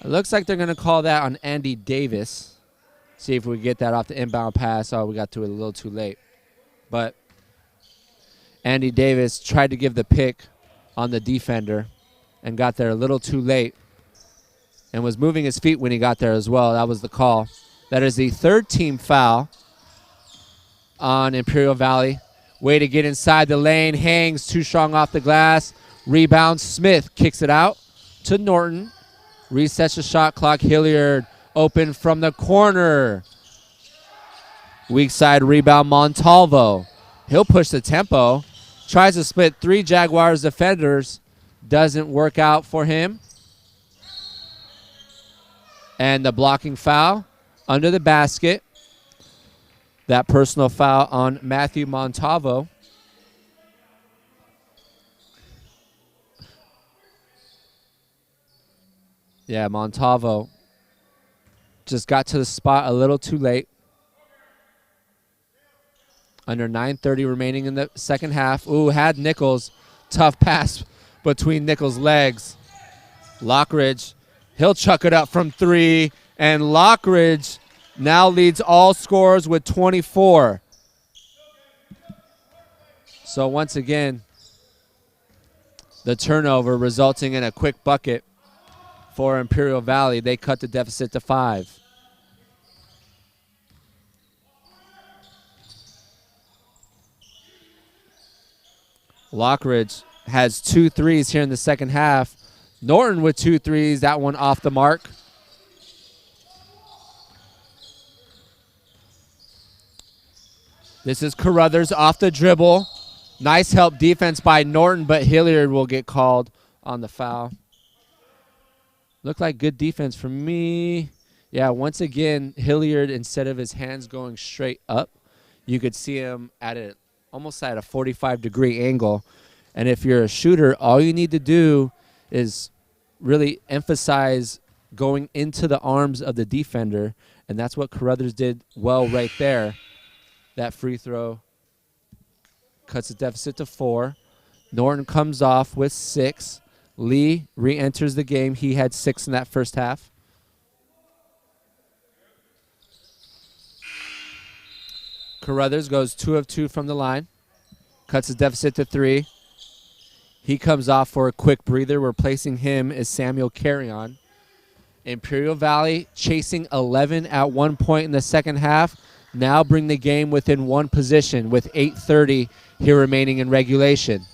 S1: It looks like they're going to call that on Andy Davis. See if we get that off the inbound pass. Oh, we got to it a little too late. But Andy Davis tried to give the pick on the defender and got there a little too late and was moving his feet when he got there as well. That was the call. That is the 3rd team foul on Imperial Valley. Way to get inside the lane. Hangs too strong off the glass. Rebound. Smith kicks it out to Norton. Resets the shot clock. Hilliard open from the corner. Weak side rebound, Montalvo. He'll push the tempo. Tries to split 3 Jaguars defenders. Doesn't work out for him. And the blocking foul under the basket. That personal foul on Matthew Montalvo. Yeah, Montalvo just got to the spot a little too late. Under 9:30 remaining in the second half. Ooh, had Nichols. Tough pass between Nichols' legs. Lockridge, he'll chuck it up from 3. And Lockridge now leads all scorers with 24. So once again, the turnover resulting in a quick bucket for Imperial Valley. They cut the deficit to 5. Lockridge has 2 threes here in the second half. Norton with 2 threes, that one off the mark. This is Carruthers off the dribble. Nice help defense by Norton, but Hilliard will get called on the foul. Looked like good defense for me. Yeah, once again, Hilliard, instead of his hands going straight up, you could see him at almost at a 45-degree angle. And if you're a shooter, all you need to do is really emphasize going into the arms of the defender, and that's what Carruthers did well right there. That free throw cuts the deficit to 4. Norton comes off with 6. Lee re-enters the game. He had 6 in that first half. Carruthers goes 2 of 2 from the line. Cuts the deficit to 3. He comes off for a quick breather. Replacing him is Samuel Carrion. Imperial Valley chasing 11 at one point in the second half. Now bring the game within 1 position with 8:30 here remaining in regulation.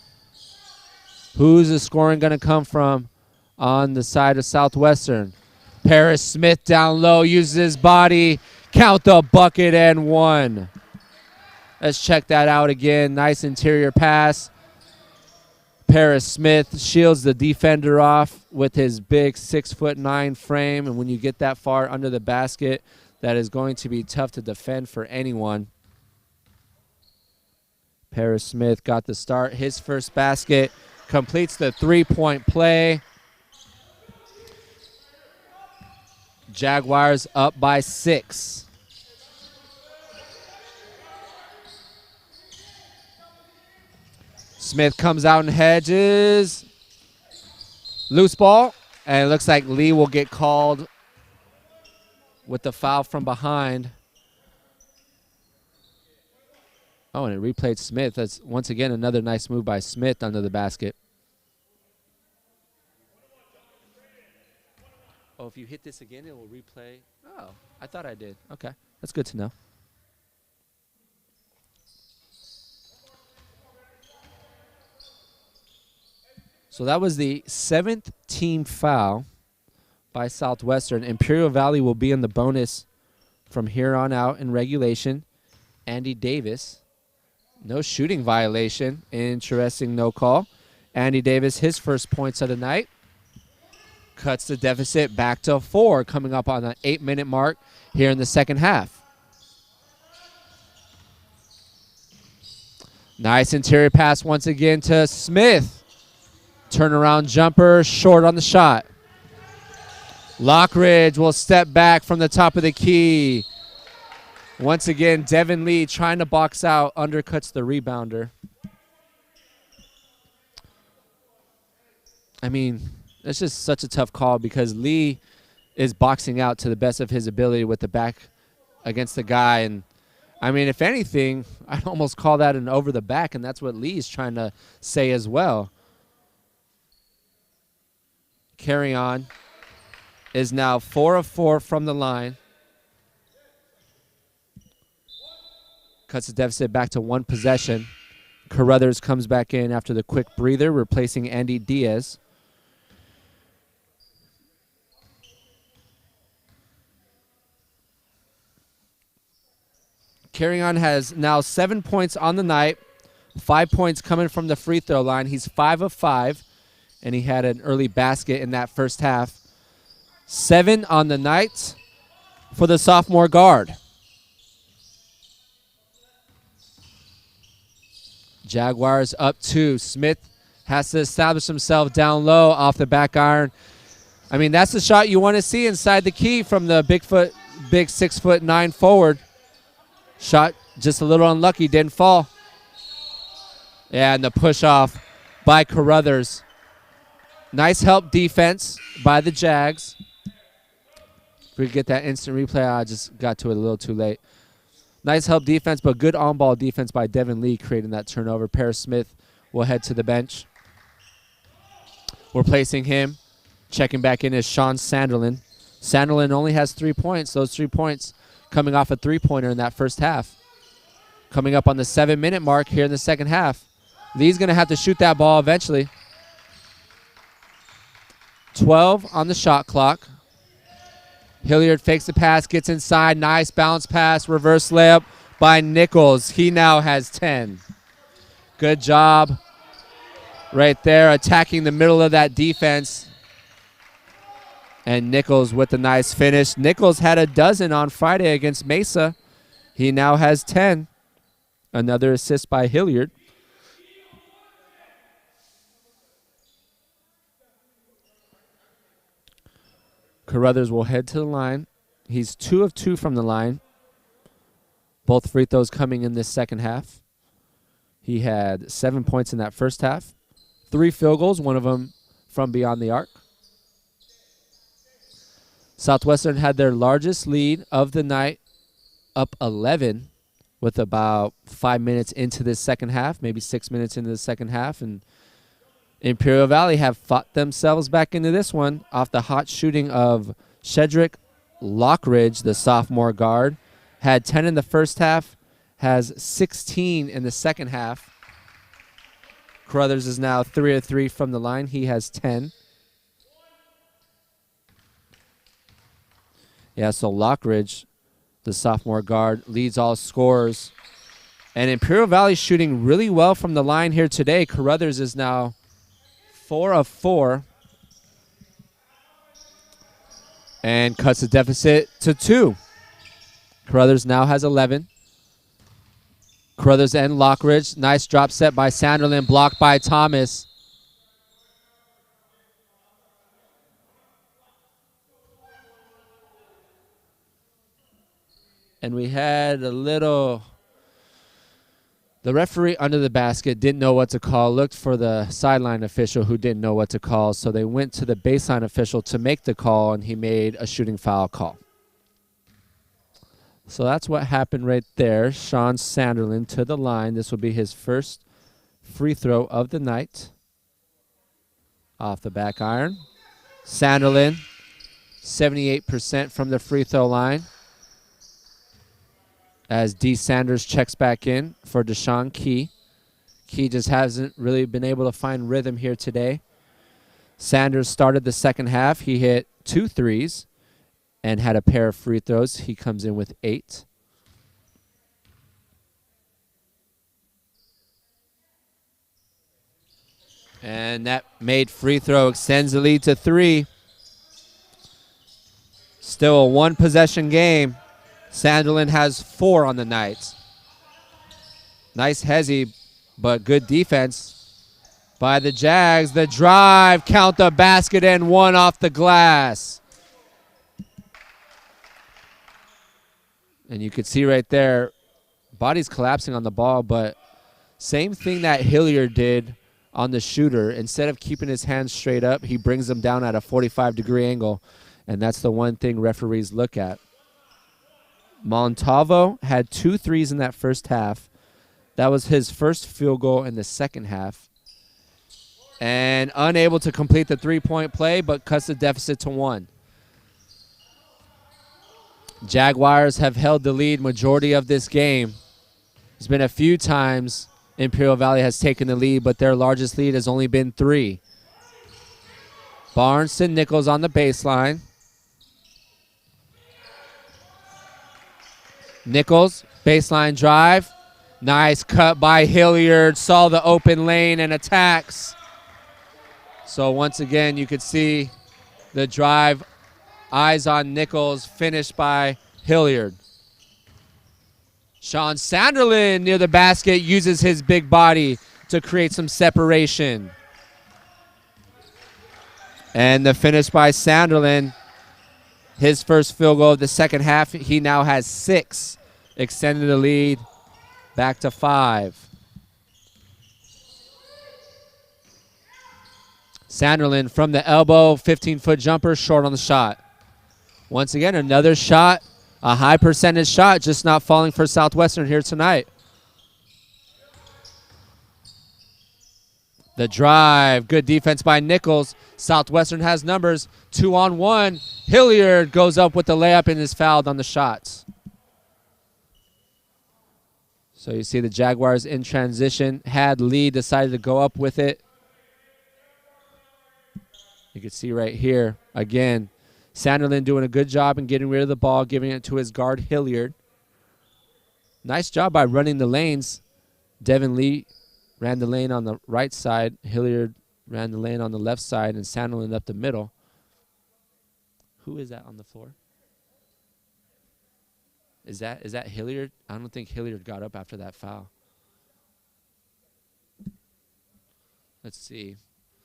S1: Who's the scoring going to come from on the side of Southwestern? Paris Smith down low, uses his body. Count the bucket and 1. Let's check that out again. Nice interior pass. Paris Smith shields the defender off with his big 6'9" frame. And when you get that far under the basket, that is going to be tough to defend for anyone. Paris Smith got the start. His first basket completes the 3-point play. Jaguars up by 6. Smith comes out and hedges. Loose ball. And it looks like Lee will get called with the foul from behind. Oh, and it replayed Smith. That's once again another nice move by Smith under the basket. Oh, if you hit this again, it will replay. Oh, I thought I did. Okay, that's good to know. So that was the 7th team foul by Southwestern. Imperial Valley will be in the bonus from here on out in regulation. Andy Davis, no shooting violation. Interesting no call. Andy Davis, his first points of the night. Cuts the deficit back to 4, coming up on the 8-minute mark here in the second half. Nice interior pass once again to Smith. Turnaround jumper, short on the shot. Lockridge will step back from the top of the key. Once again, Devin Lee trying to box out, undercuts the rebounder. I mean, it's just such a tough call because Lee is boxing out to the best of his ability with the back against the guy. And, I mean, if anything, I'd almost call that an over the back, and that's what Lee's trying to say as well. Carry on is now 4 of 4 from the line. Cuts the deficit back to 1 possession. Carruthers comes back in after the quick breather, replacing Andy Diaz. Carrion has now 7 points on the night, 5 points coming from the free throw line. He's 5 of 5, and he had an early basket in that first half. 7 on the night for the sophomore guard. Jaguars up 2. Smith has to establish himself down low off the back iron. I mean, that's the shot you want to see inside the key from the big 6'9" forward. Shot just a little unlucky, didn't fall. Yeah, and the push off by Carruthers. Nice help defense by the Jags. If we get that instant replay, I just got to it a little too late. Nice help defense, but good on-ball defense by Devin Lee creating that turnover. Paris Smith will head to the bench. Replacing him, checking back in is Sean Sanderlin. Sanderlin only has 3 points. Those 3 points coming off a three-pointer in that first half. Coming up on the 7-minute mark here in the second half. Lee's going to have to shoot that ball eventually. 12 on the shot clock. Hilliard fakes the pass, gets inside. Nice bounce pass, reverse layup by Nichols. He now has 10. Good job right there, attacking the middle of that defense. And Nichols with a nice finish. Nichols had a dozen on Friday against Mesa. He now has 10. Another assist by Hilliard. Carruthers will head to the line. He's 2 of 2 from the line. Both free throws coming in this second half. He had 7 points in that first half. 3 field goals, one of them from beyond the arc. Southwestern had their largest lead of the night, up 11, with about 5 minutes into this second half, maybe 6 minutes into the second half. And Imperial Valley have fought themselves back into this one off the hot shooting of Shedrick Lockridge, the sophomore guard. Had 10 in the first half, has 16 in the second half. Carruthers is now 3 of 3 from the line. He has 10. Yeah, so Lockridge, the sophomore guard, leads all scorers. And Imperial Valley shooting really well from the line here today. Carruthers is now 4 of 4. And cuts the deficit to 2. Carruthers now has 11. Carruthers and Lockridge. Nice drop set by Sanderlin, blocked by Thomas. And we had a little... The referee under the basket didn't know what to call, looked for the sideline official who didn't know what to call, so they went to the baseline official to make the call, and he made a shooting foul call. So that's what happened right there. Sean Sanderlin to the line. This will be his first free throw of the night. Off the back iron. Sanderlin, 78% from the free throw line. As D. Sanders checks back in for Deshaun Key. Key just hasn't really been able to find rhythm here today. Sanders started the second half. He hit 2 threes and had a pair of free throws. He comes in with 8. And that made free throw, extends the lead to 3. Still a 1-possession game. Sanderlin has 4 on the night. Nice hezzy, but good defense by the Jags. The drive, count the basket, and 1 off the glass. And you could see right there, body's collapsing on the ball, but same thing that Hilliard did on the shooter. Instead of keeping his hands straight up, he brings them down at a 45-degree angle, and that's the one thing referees look at. Montalvo had 2 threes in that first half. That was his first field goal in the second half. And unable to complete the 3-point play, but cuts the deficit to 1. Jaguars have held the lead majority of this game. There's been a few times Imperial Valley has taken the lead, but their largest lead has only been 3. Barnes to Nichols on the baseline. Nichols, Baseline drive. Nice cut by Hilliard. Saw the open lane and attacks. So once again, you could see the drive. Eyes on Nichols. Finished by Hilliard. Sean Sanderlin near the basket uses his big body to create some separation. And the finish by Sanderlin. His first field goal of the second half. He now has 6. Extended the lead back to 5. Sanderlin from the elbow, 15-foot jumper, short on the shot. Once again, another shot, a high percentage shot, just not falling for Southwestern here tonight. The drive, good defense by Nichols. Southwestern has numbers, 2-on-1. Hilliard goes up with the layup and is fouled on the shots. So you see the Jaguars in transition, had lead, decided to go up with it. You can see right here, again, Sanderlin doing a good job in getting rid of the ball, giving it to his guard, Hilliard. Nice job by running the lanes. Devin Lee ran the lane on the right side. Hilliard ran the lane on the left side, and Sanderlin up the middle. Who is that on the floor? Is that Hilliard? I don't think Hilliard got up after that foul. Let's see.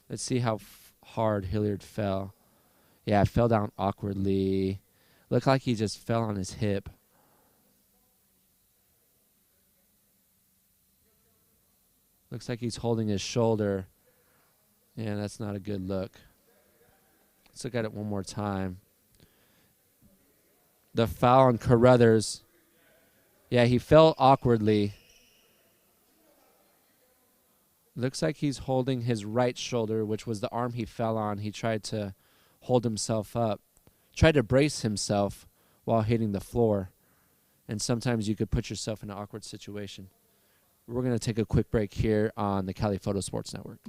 S1: Let's see how hard Hilliard fell. Yeah, it fell down awkwardly. Looked like he just fell on his hip. Looks like he's holding his shoulder. Yeah, that's not a good look. Let's look at it one more time. The foul on Carruthers. Yeah, he fell awkwardly. Looks like he's holding his right shoulder, which was the arm he fell on. He tried to hold himself up, tried to brace himself while hitting the floor. And sometimes you could put yourself in an awkward situation. We're going to take a quick break here on the Cali Photo Sports Network.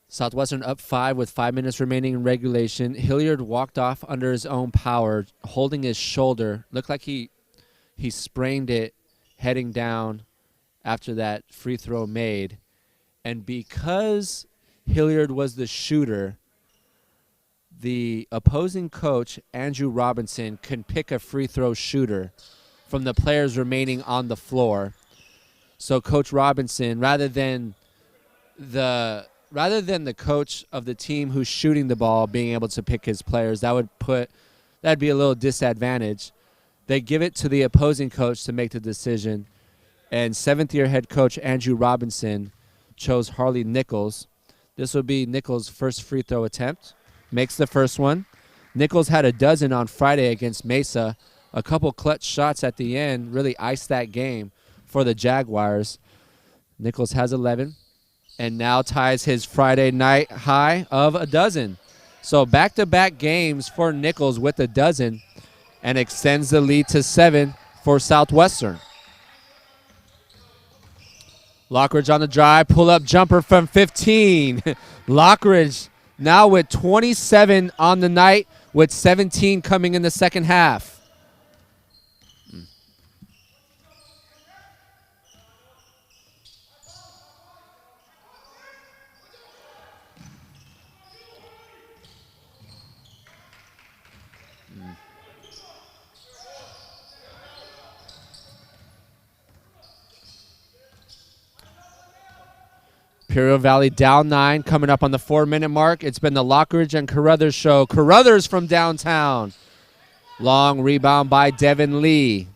S1: Southwestern up 5 with 5 minutes remaining in regulation. Hilliard walked off under his own power, holding his shoulder. Looked like he sprained it heading down after that free throw made. And because Hilliard was the shooter, the opposing coach, Andrew Robinson, can pick a free throw shooter from the players remaining on the floor. So Coach Robinson, rather than the coach of the team who's shooting the ball being able to pick his players, that'd be a little disadvantage. They give it to the opposing coach to make the decision. And 7th-year head coach Andrew Robinson chose Harley Nichols. This will be Nichols' first free throw attempt. Makes the first one. Nichols had a dozen on Friday against Mesa. A couple clutch shots at the end really iced that game for the Jaguars. Nichols has 11. And now ties his Friday night high of a dozen. So back-to-back games for Nichols with a dozen and extends the lead to 7 for Southwestern. Lockridge on the drive, pull-up jumper from 15. Lockridge now with 27 on the night with 17 coming in the second half. Imperial Valley down 9, coming up on the 4-minute mark. It's been the Lockridge and Carruthers show. Carruthers from downtown. Long rebound by Devin Lee.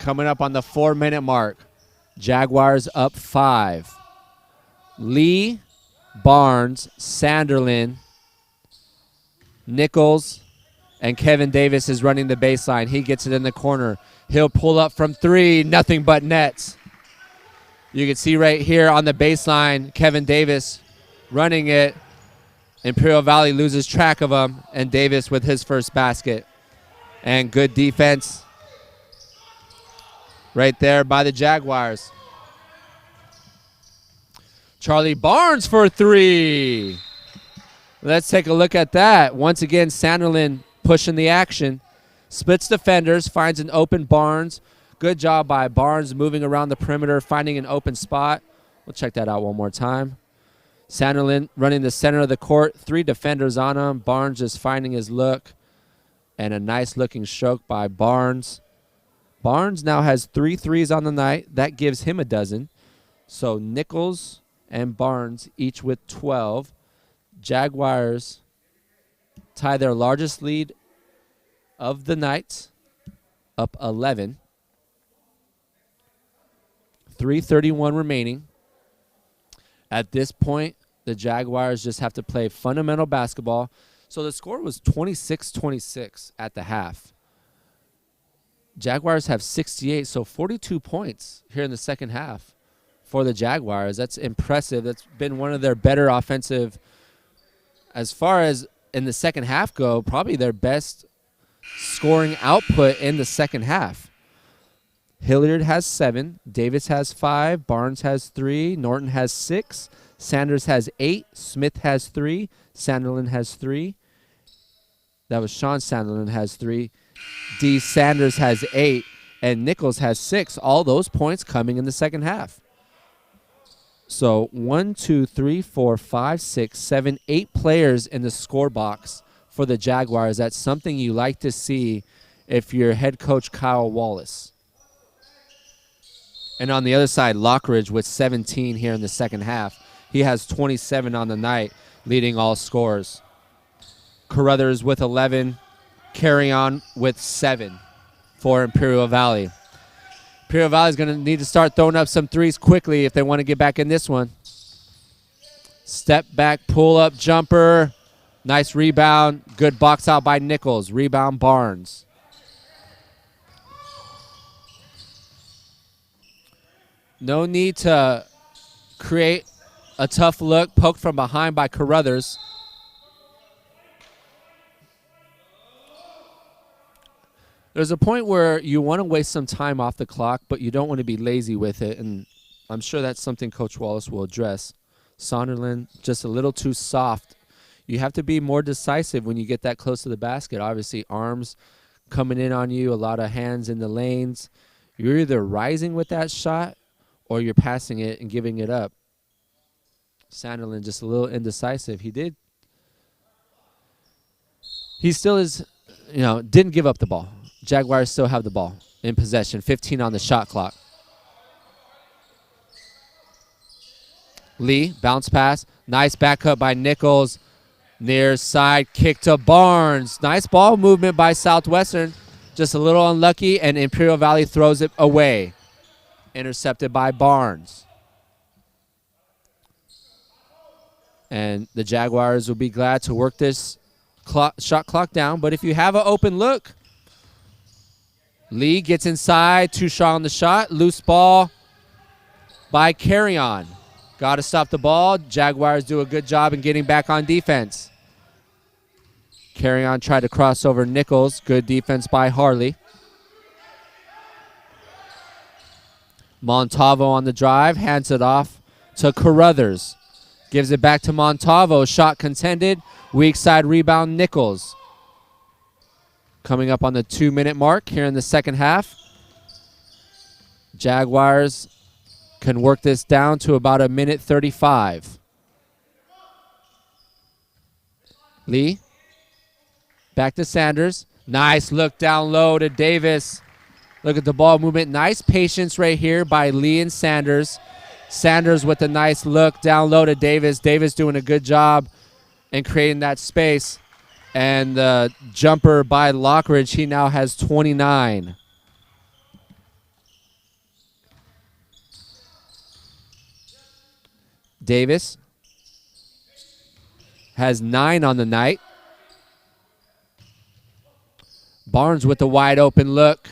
S1: Coming up on the 4-minute mark. Jaguars up 5. Lee, Barnes, Sanderlin, Nichols, and Kevin Davis is running the baseline. He gets it in the corner. He'll pull up from 3, nothing but nets. You can see right here on the baseline, Kevin Davis running it. Imperial Valley loses track of him, and Davis with his first basket. And good defense right there by the Jaguars. Charlie Barnes for 3. Let's take a look at that. Once again, Sanderlin pushing the action. Splits defenders, finds an open Barnes. Good job by Barnes moving around the perimeter, finding an open spot. We'll check that out one more time. Sanderlin running the center of the court. 3 defenders on him. Barnes just finding his look. And a nice looking stroke by Barnes. Barnes now has 3 threes on the night. That gives him a dozen. So Nichols and Barnes each with 12. Jaguars tie their largest lead of the night, up 11. 3:31 remaining. At this point, the Jaguars just have to play fundamental basketball. So the score was 26-26 at the half. Jaguars have 68, so 42 points here in the second half for the Jaguars. That's impressive. That's been one of their better offensive, as far as in the second half go, probably their best scoring output in the second half. Hilliard has 7, Davis has 5, Barnes has 3, Norton has 6, Sanders has 8, Smith has 3, Sanderlin has 3. That was Sean Sanderlin has 3. D. Sanders has 8, and Nichols has 6. All those points coming in the second half. So 1, 2, 3, 4, 5, 6, 7, 8 players in the score box for the Jaguars. That's something you like to see if you're head coach Kyle Wallace. And on the other side, Lockridge with 17 here in the second half. He has 27 on the night, leading all scorers. Carruthers with 11. Carry on with 7 for Imperial Valley. Imperial Valley is going to need to start throwing up some threes quickly if they want to get back in this one. Step back, pull up jumper. Nice rebound. Good box out by Nichols. Rebound Barnes. No need to create a tough look. Poked from behind by Carruthers. There's a point where you want to waste some time off the clock, but you don't want to be lazy with it, and I'm sure that's something Coach Wallace will address. Sonderland, just a little too soft. You have to be more decisive when you get that close to the basket. Obviously, arms coming in on you, a lot of hands in the lanes. You're either rising with that shot or you're passing it and giving it up. Sanderlin just a little indecisive. He still is, didn't give up the ball. Jaguars still have the ball in possession. 15 on the shot clock. Lee, bounce pass. Nice back cut by Nichols. Near side kick to Barnes. Nice ball movement by Southwestern. Just a little unlucky, and Imperial Valley throws it away. Intercepted by Barnes. And the Jaguars will be glad to work this shot clock down. But if you have an open look, Lee gets inside. Too strong on the shot. Loose ball by Carry On. Got to stop the ball. Jaguars do a good job in getting back on defense. Carry On tried to cross over Nichols. Good defense by Harley. Montalvo on the drive. Hands it off to Carruthers. Gives it back to Montalvo. Shot contended. Weak side rebound, Nichols. Coming up on the 2-minute mark here in the second half. Jaguars can work this down to about 1:35. Lee. Back to Sanders. Nice look down low to Davis. Look at the ball movement. Nice patience right here by Lee and Sanders. Sanders with a nice look down low to Davis. Davis doing a good job in creating that space. And the jumper by Lockridge, he now has 29. Davis has 9 on the night. Barnes with the wide open look.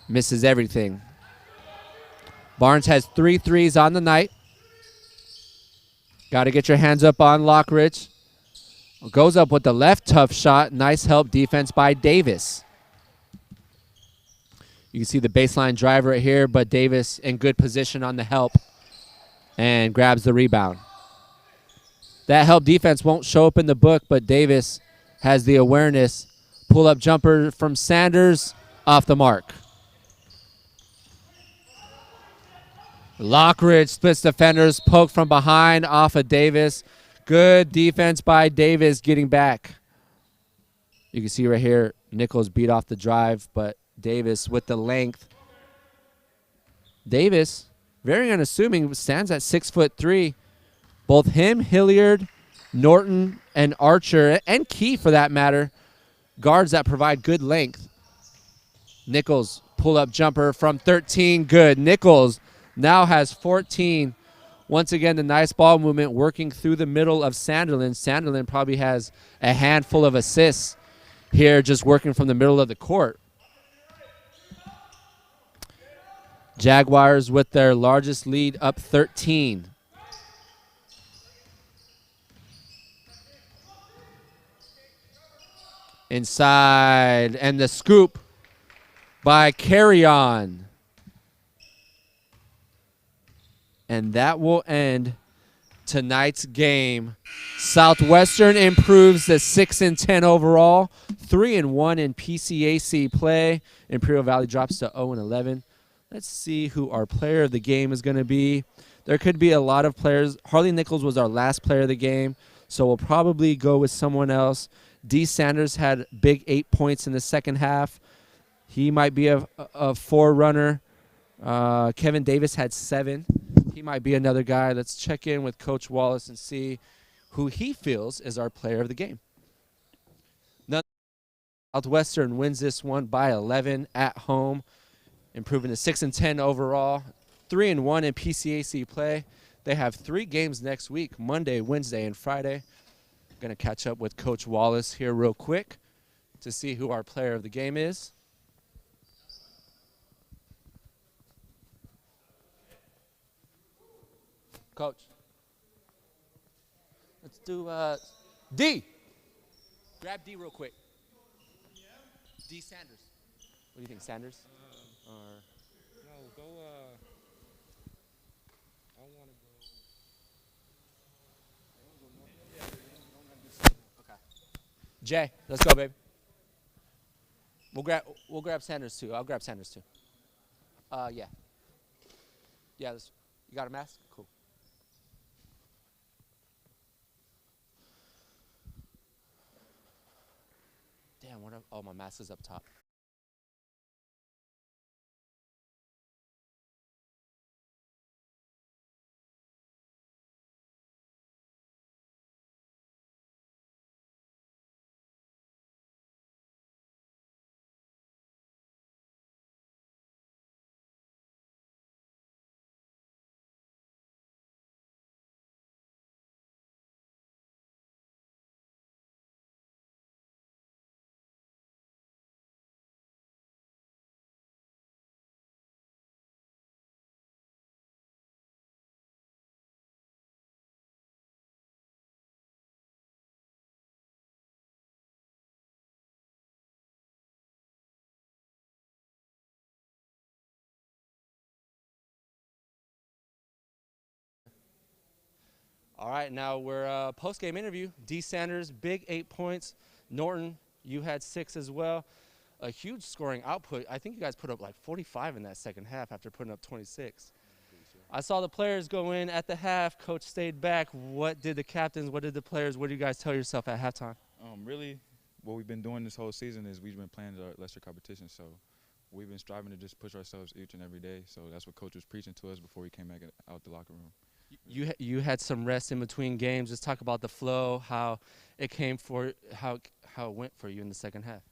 S1: Misses everything. Barnes has 3 threes on the night. Got to get your hands up on Lockridge. Goes up with the left tough shot. Nice help defense by Davis. You can see the baseline drive right here, but Davis in good position on the help and grabs the rebound. That help defense won't show up in the book, but Davis has the awareness. Pull-up jumper from Sanders off the mark. Lockridge splits defenders, poke from behind off of Davis. Good defense by Davis getting back. You can see right here, Nichols beat off the drive, but Davis with the length. Davis, very unassuming, stands at 6'3". Both him, Hilliard, Norton, and Archer, and Key for that matter, guards that provide good length. Nichols, pull-up jumper from 13, good. Nichols now has 14. Once again, the nice ball movement working through the middle of Sanderlin. Sanderlin probably has a handful of assists here just working from the middle of the court. Jaguars with their largest lead up 13. Inside, and the scoop by Carry-On. And that will end tonight's game. Southwestern improves to 6-10 overall, 3-1 in PCAC play. Imperial Valley drops to 0-11. Let's see who our player of the game is going to be. There could be a lot of players. Harley Nichols was our last player of the game, so we'll probably go with someone else. D. Sanders had big 8 points in the second half. He might be a forerunner. Kevin Davis had 7. He might be another guy. Let's check in with Coach Wallace and see who he feels is our player of the game. Southwestern wins this one by 11 at home, improving to 6-10 overall, 3-1 in PCAC play. They have 3 games next week, Monday, Wednesday, and Friday. Going to catch up with Coach Wallace here real quick to see who our player of the game is. Coach, let's do D. Grab D real quick. D. Sanders. What do you think, Sanders? Or
S2: No, go. I want to go.
S1: okay. Jay, let's go, baby. We'll grab Sanders too. I'll grab Sanders too. Yeah. Yeah. You got a mask? Cool. Damn, oh, my mask is up top. All right, now we're post-game interview. D. Sanders, big 8 points. Norton, you had 6 as well. A huge scoring output. I think you guys put up like 45 in that second half after putting up 26. I saw the players go in at the half. Coach stayed back. What did the captains, what did the players, what do you guys tell yourself at halftime?
S7: Really, what we've been doing this whole season is we've been playing our lesser competition. So we've been striving to just push ourselves each and every day. So that's what Coach was preaching to us before we came back out the locker room.
S1: You had some rest in between games. Just talk about the flow, how it came for, how it went for you in the second half.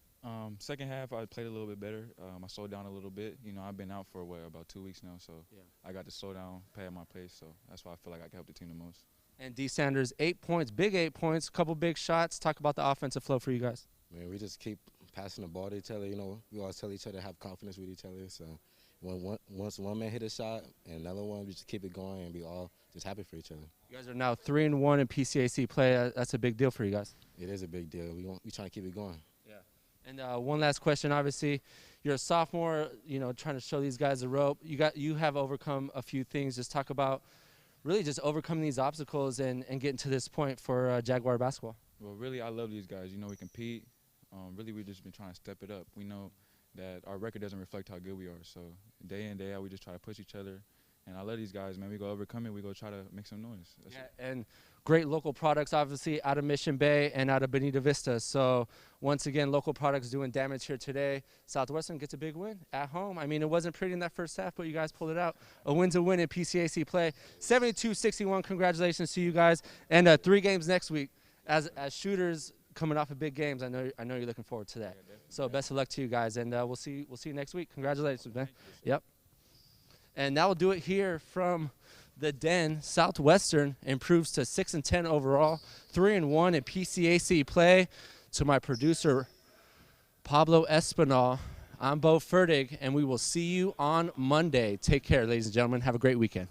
S7: Second half, I played a little bit better. I slowed down a little bit. You know, I've been out for about 2 weeks now, so yeah. I got to slow down, play at my pace. So that's why I feel like I can help the team the most.
S1: And D. Sanders, 8 points, big 8 points, couple big shots. Talk about the offensive flow for you guys.
S8: Man, we just keep passing the ball to each other. You know, we always tell each other to have confidence with each other. So once one man hit a shot and another one, we just keep it going and be all just happy for each other.
S1: You guys are now 3-1 in PCAC play. That's a big deal for you guys.
S8: It is a big deal. We trying to keep it going.
S1: Yeah. And one last question. Obviously, you're a sophomore. You know, trying to show these guys the rope. You have overcome a few things. Just talk about really just overcoming these obstacles and getting to this point for Jaguar basketball.
S7: Well, really, I love these guys. You know, we compete. Really, we've just been trying to step it up. We know that our record doesn't reflect how good we are. So day in, day out, we just try to push each other. And I love these guys, man. We go overcome it. We go try to make some noise. That's it.
S1: And great local products, obviously, out of Mission Bay and out of Vista. So once again, local products doing damage here today. Southwestern gets a big win at home. I mean, it wasn't pretty in that first half, but you guys pulled it out. A win's a win in PCAC play. 72-61. Congratulations to you guys. And 3 games next week. As shooters coming off of big games, I know you're looking forward to that. So best of luck to you guys, and we'll see you next week. Congratulations, man. Yep. And that will do it here from the Den. Southwestern improves to 6-10 overall, 3-1 in PCAC play. To my producer, Pablo Espinal, I'm Bo Fertig, and we will see you on Monday. Take care, ladies and gentlemen. Have a great weekend.